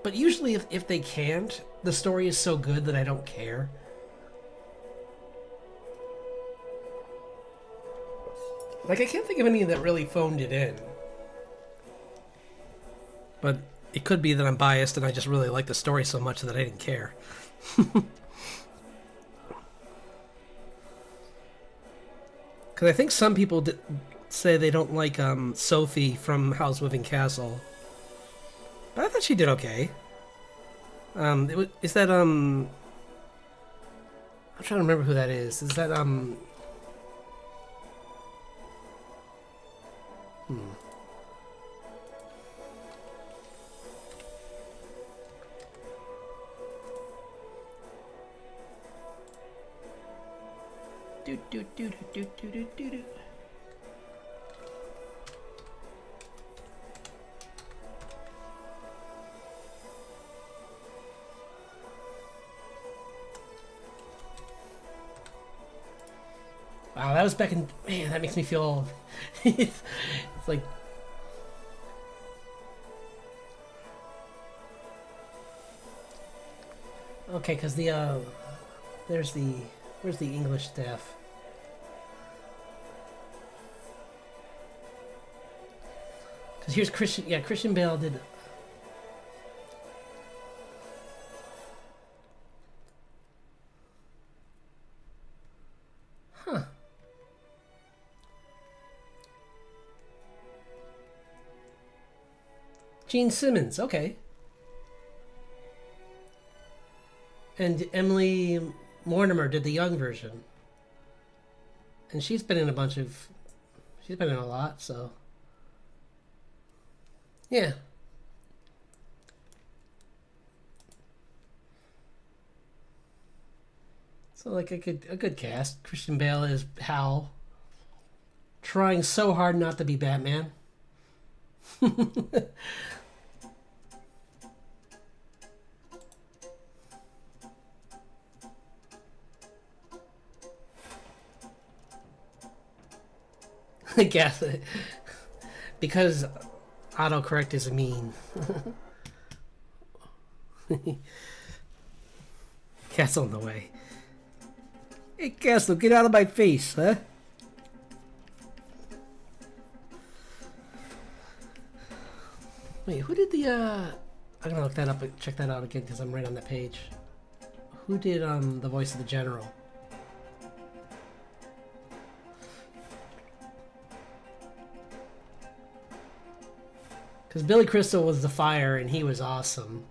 but usually if they can't, the story is so good that I don't care. Like, I can't think of any that really phoned it in. But it could be that I'm biased and I just really like the story so much that I didn't care. Because I think some people say they don't like Sophie from Howl's Moving Castle. But I thought she did okay. Is that I'm trying to remember who that is. Is that do do do do do do do do. Wow, that was back in... Man, that makes me feel old. It's like... Okay, because the, there's the... Where's the English staff? Because here's Christian... Yeah, Christian Bale did... Huh. Gene Simmons, okay. And Emily Mortimer did the young version. And she's been in a bunch of... She's been in a lot, so... Yeah. So, like, a good cast. Christian Bale is Hal. Trying so hard not to be Batman. I guess. Because autocorrect is mean. Castle in the way. Hey, Castle, get out of my face, huh? Wait, who did the, I'm gonna look that up and check that out again because I'm right on that page. Who did, the voice of the General? Because Billy Crystal was the fire and he was awesome.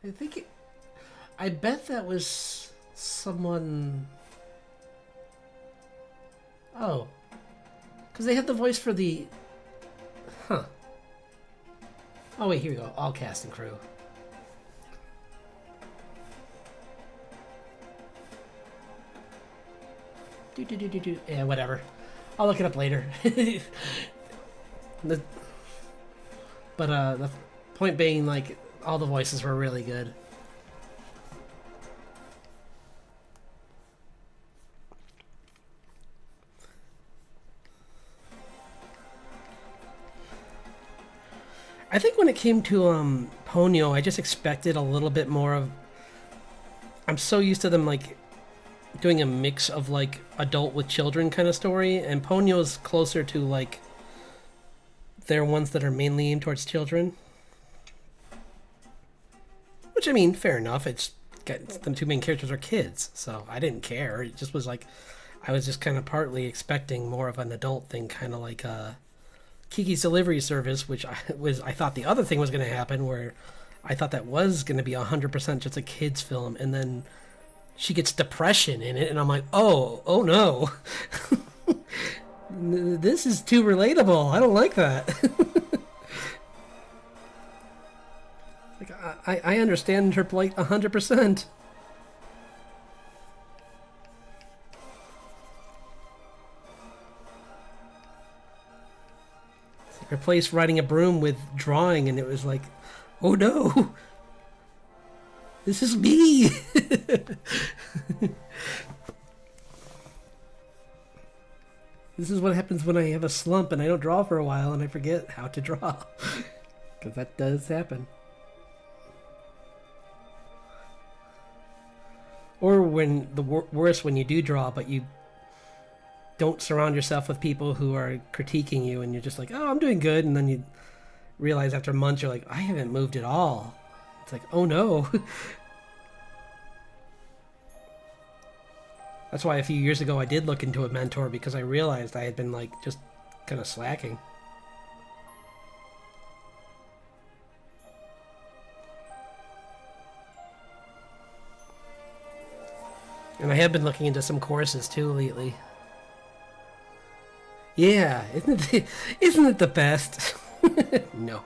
I think it... I bet that was someone... Oh. Because they had the voice for the... Huh. Oh, wait, here we go. All cast and crew. Do. Yeah, whatever. I'll look it up later. But the point being, like, all the voices were really good. I think when it came to Ponyo, I just expected a little bit more of. I'm so used to them like doing a mix of like adult with children kind of story, and Ponyo's closer to like they're ones that are mainly aimed towards children. Which I mean, fair enough. It's the two main characters are kids, so I didn't care. It just was like I was just kind of partly expecting more of an adult thing, kind of like Kiki's Delivery Service, which I thought the other thing was going to happen, where I thought that was going to be 100% just a kids film, and then she gets depression in it, and I'm like, oh no, this is too relatable. I don't like that. Like I understand her plight 100%. Replace riding a broom with drawing, and it was like, oh no, this is me. This is what happens when I have a slump and I don't draw for a while and I forget how to draw. Because that does happen. Or when the worst when you do draw, but you don't surround yourself with people who are critiquing you, and you're just like, oh, I'm doing good, and then you realize after months you're like, I haven't moved at all. It's like, oh no. That's why a few years ago I did look into a mentor, because I realized I had been like just kind of slacking. And I have been looking into some courses too lately. Yeah, isn't it the best? No.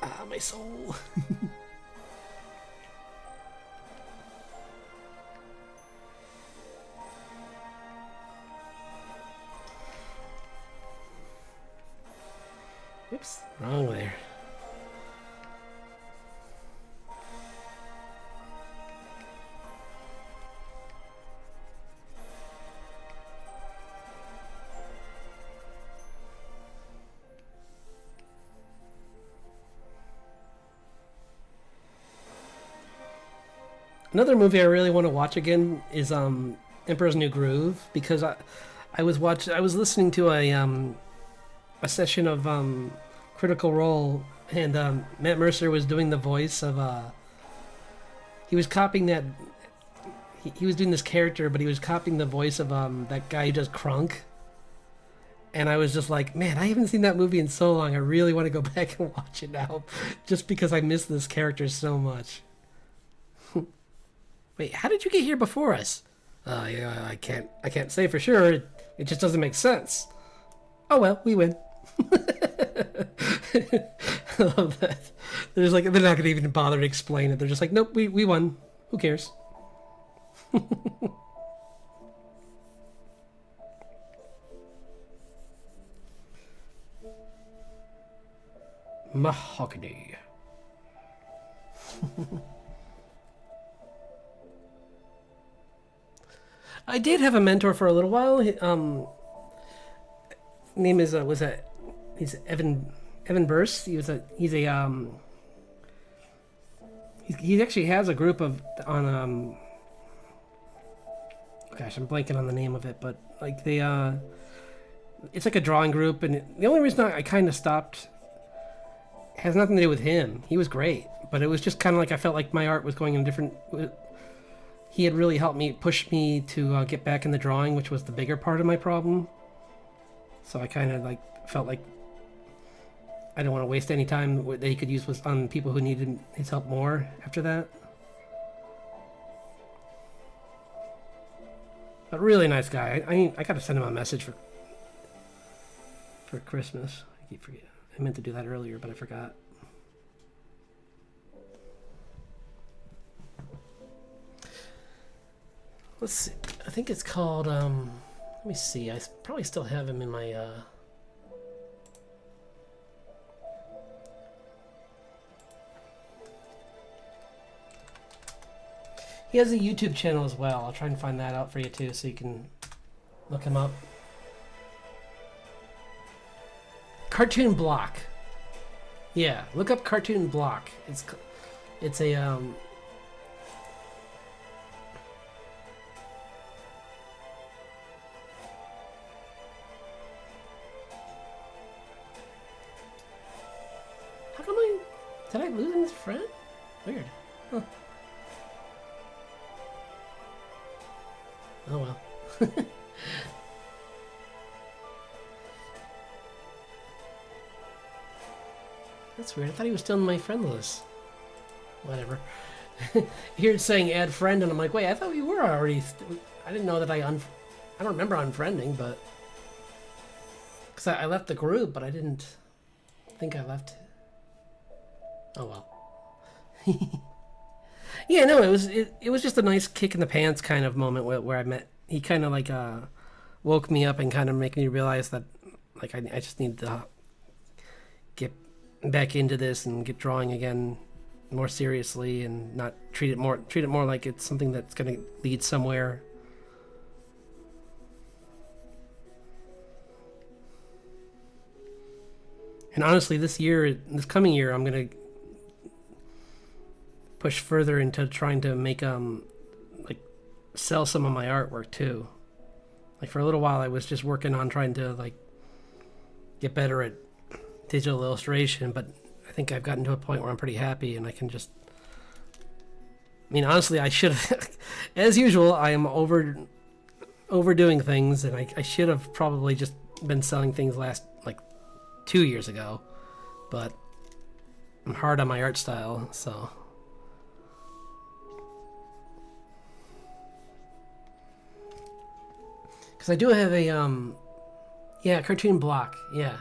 Ah, my soul. Oops, wrong there. Another movie I really want to watch again is Emperor's New Groove, because I was listening to a session of Critical Role, and Matt Mercer was doing the voice of he was copying that he was doing this character, but he was copying the voice of that guy who does Krunk. And I was just like, man, I haven't seen that movie in so long. I really want to go back and watch it now, just because I miss this character so much. Wait, how did you get here before us? Yeah, I can't say for sure. It just doesn't make sense. Oh well, we win. I love that. They're not gonna even bother to explain it. They're just like, nope, we won. Who cares? Mahogany. I did have a mentor for a little while. Name is he's Evan Burst. He actually has a group on gosh, I'm blanking on the name of it, but like it's like a drawing group, and the only reason I kind of stopped has nothing to do with him. He was great, but it was just kind of like I felt like my art was going in a different. He had really helped me, push me to get back in the drawing, which was the bigger part of my problem. So I kind of felt like I don't want to waste any time that he could use on people who needed his help more after that. But really nice guy. I got to send him a message for Christmas. I keep forgetting. I meant to do that earlier, but I forgot. Let's see. I think it's called, let me see. I probably still have him in my, He has a YouTube channel as well. I'll try and find that out for you too, so you can look him up. Cartoon Block. Yeah, look up Cartoon Block. It's a How come did I lose his friend? Weird. Huh. Oh well. That's weird. I thought he was still in my friend list. Whatever. Here it's saying add friend, and I'm like, wait, I thought we were already. I didn't know that I don't remember unfriending, but because I left the group, but I didn't think I left. Oh well. Yeah, no, it was just a nice kick in the pants kind of moment where I met. He kind of like woke me up and kind of make me realize that like I just need to get back into this and get drawing again more seriously and not treat it more like it's something that's going to lead somewhere. And honestly, this coming year, I'm going to push further into trying to make like sell some of my artwork too. Like for a little while I was just working on trying to like get better at digital illustration, but I think I've gotten to a point where I'm pretty happy and I can just honestly I should have as usual I am overdoing things, and I should have probably just been selling things last like 2 years ago, but I'm hard on my art style, so because I do have a yeah, Cartoon Block, yeah,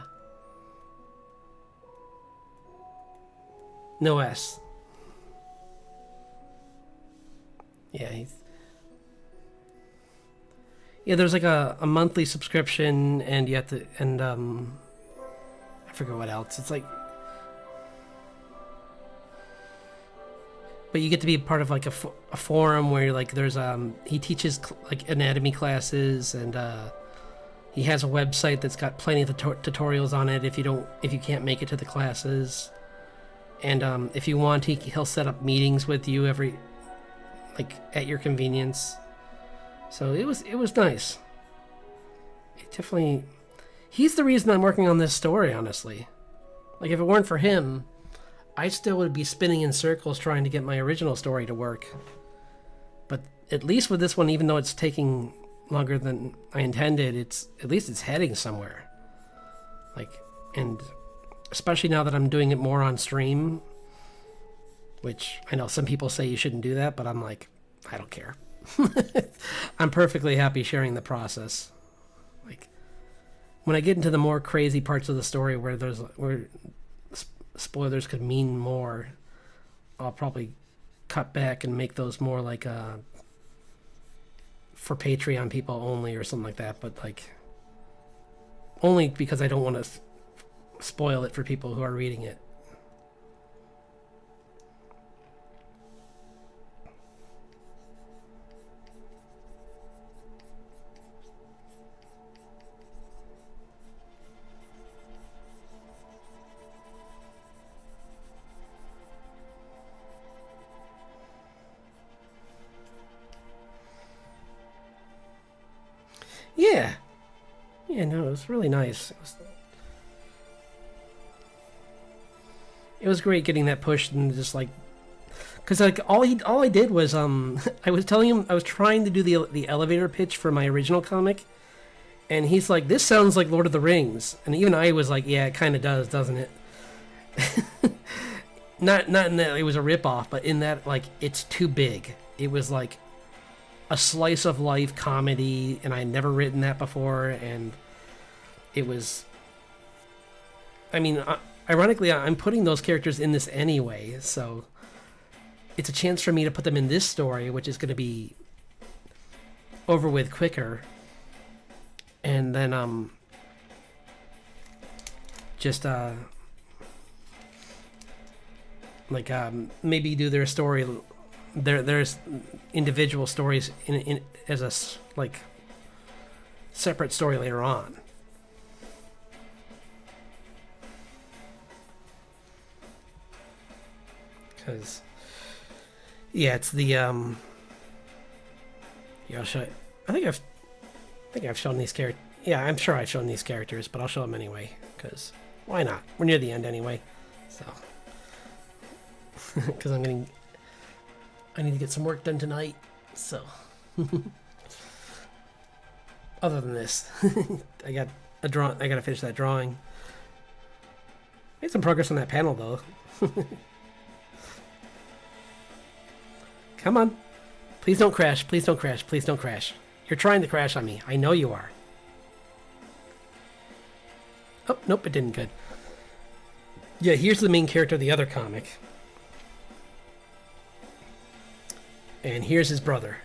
no S, yeah, there's like a monthly subscription, and you have to, and I forget what else. It's like, but you get to be a part of like a forum where like there's he teaches like anatomy classes, and he has a website that's got plenty of tutorials on it if you can't make it to the classes, and if you want he'll set up meetings with you every like at your convenience. So it was nice. It definitely, he's the reason I'm working on this story, honestly. Like if it weren't for him, I still would be spinning in circles trying to get my original story to work. But at least with this one, even though it's taking longer than I intended, at least it's heading somewhere. Like, and especially now that I'm doing it more on stream, which I know some people say you shouldn't do that, but I'm like, I don't care. I'm perfectly happy sharing the process. Like when I get into the more crazy parts of the story where spoilers could mean more, I'll probably cut back and make those more like for Patreon people only or something like that, but like only because I don't want to spoil it for people who are reading it. Yeah. Yeah, no, it was really nice. It was great getting that push and just like, because like all I did was I was telling him I was trying to do the elevator pitch for my original comic, and he's like, this sounds like Lord of the Rings, and even I was like, yeah, it kind of does, doesn't it? Not in that it was a ripoff, but in that like it's too big. It was like a slice of life comedy, and I'd never written that before, and it was, I mean, ironically, I'm putting those characters in this anyway, so it's a chance for me to put them in this story, which is going to be over with quicker, and then just like maybe do their story. There's individual stories in as a like separate story later on. because yeah, it's the yeah, I'll show it. I think I've shown these characters. Yeah, I'm sure I've shown these characters, but I'll show them anyway, because why not? We're near the end anyway, so because I need to get some work done tonight, so other than this, I got to finish that drawing. Made some progress on that panel though. Come on. Please don't crash. Please don't crash. Please don't crash. You're trying to crash on me. I know you are. Oh, nope, it didn't. Good. Yeah, here's the main character of the other comic. And here's his brother.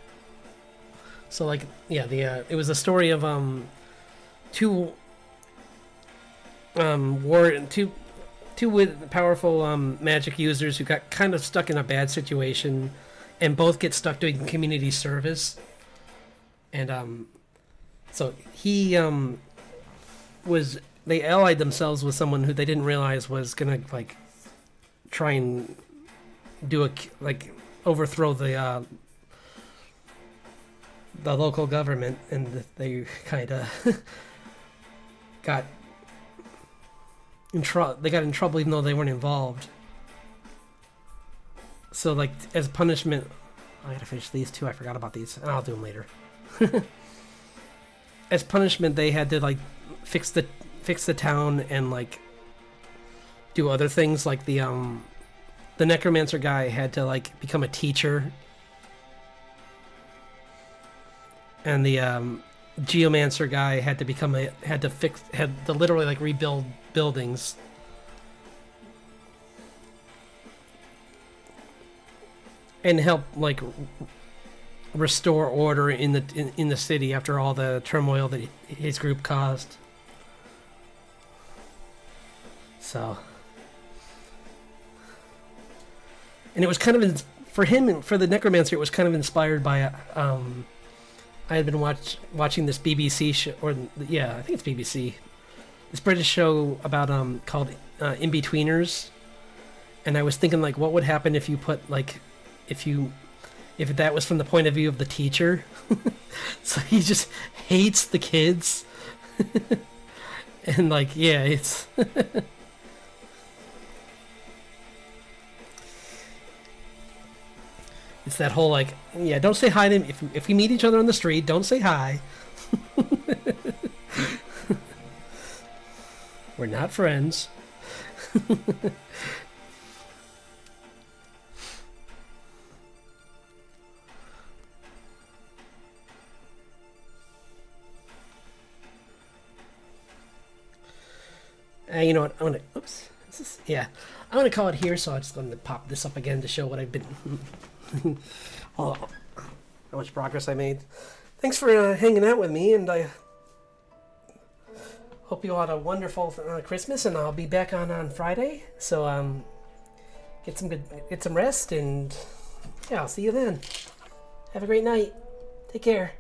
So, like, yeah, it was a story of two powerful magic users who got kind of stuck in a bad situation, and both get stuck doing community service. And so they allied themselves with someone who they didn't realize was gonna like try and do overthrow the local government, and they kind of got in trouble. They got in trouble even though they weren't involved. So, like, as punishment, I gotta finish these two. I forgot about these, and I'll do them later. As punishment, they had to like fix the town and like do other things. Like the necromancer guy had to like become a teacher, and the geomancer guy had to literally like rebuild buildings. And help like restore order in the city after all the turmoil that his group caused. So, and it was kind of for him and for the necromancer. It was kind of inspired by I had been watching this BBC show, or yeah, I think it's BBC. This British show about called In-Betweeners, and I was thinking like, what would happen if you put like if that was from the point of view of the teacher. So he just hates the kids. And like, yeah, it's it's that whole like, yeah, don't say hi to him. If we meet each other on the street, don't say hi. We're not friends. You know what? I'm gonna. Oops. Yeah, I'm gonna call it here. So I'm just gonna pop this up again to show what I've been. Oh, how much progress I made. Thanks for hanging out with me, and I hope you all had a wonderful Christmas. And I'll be back on Friday. So get some rest, and yeah, I'll see you then. Have a great night. Take care.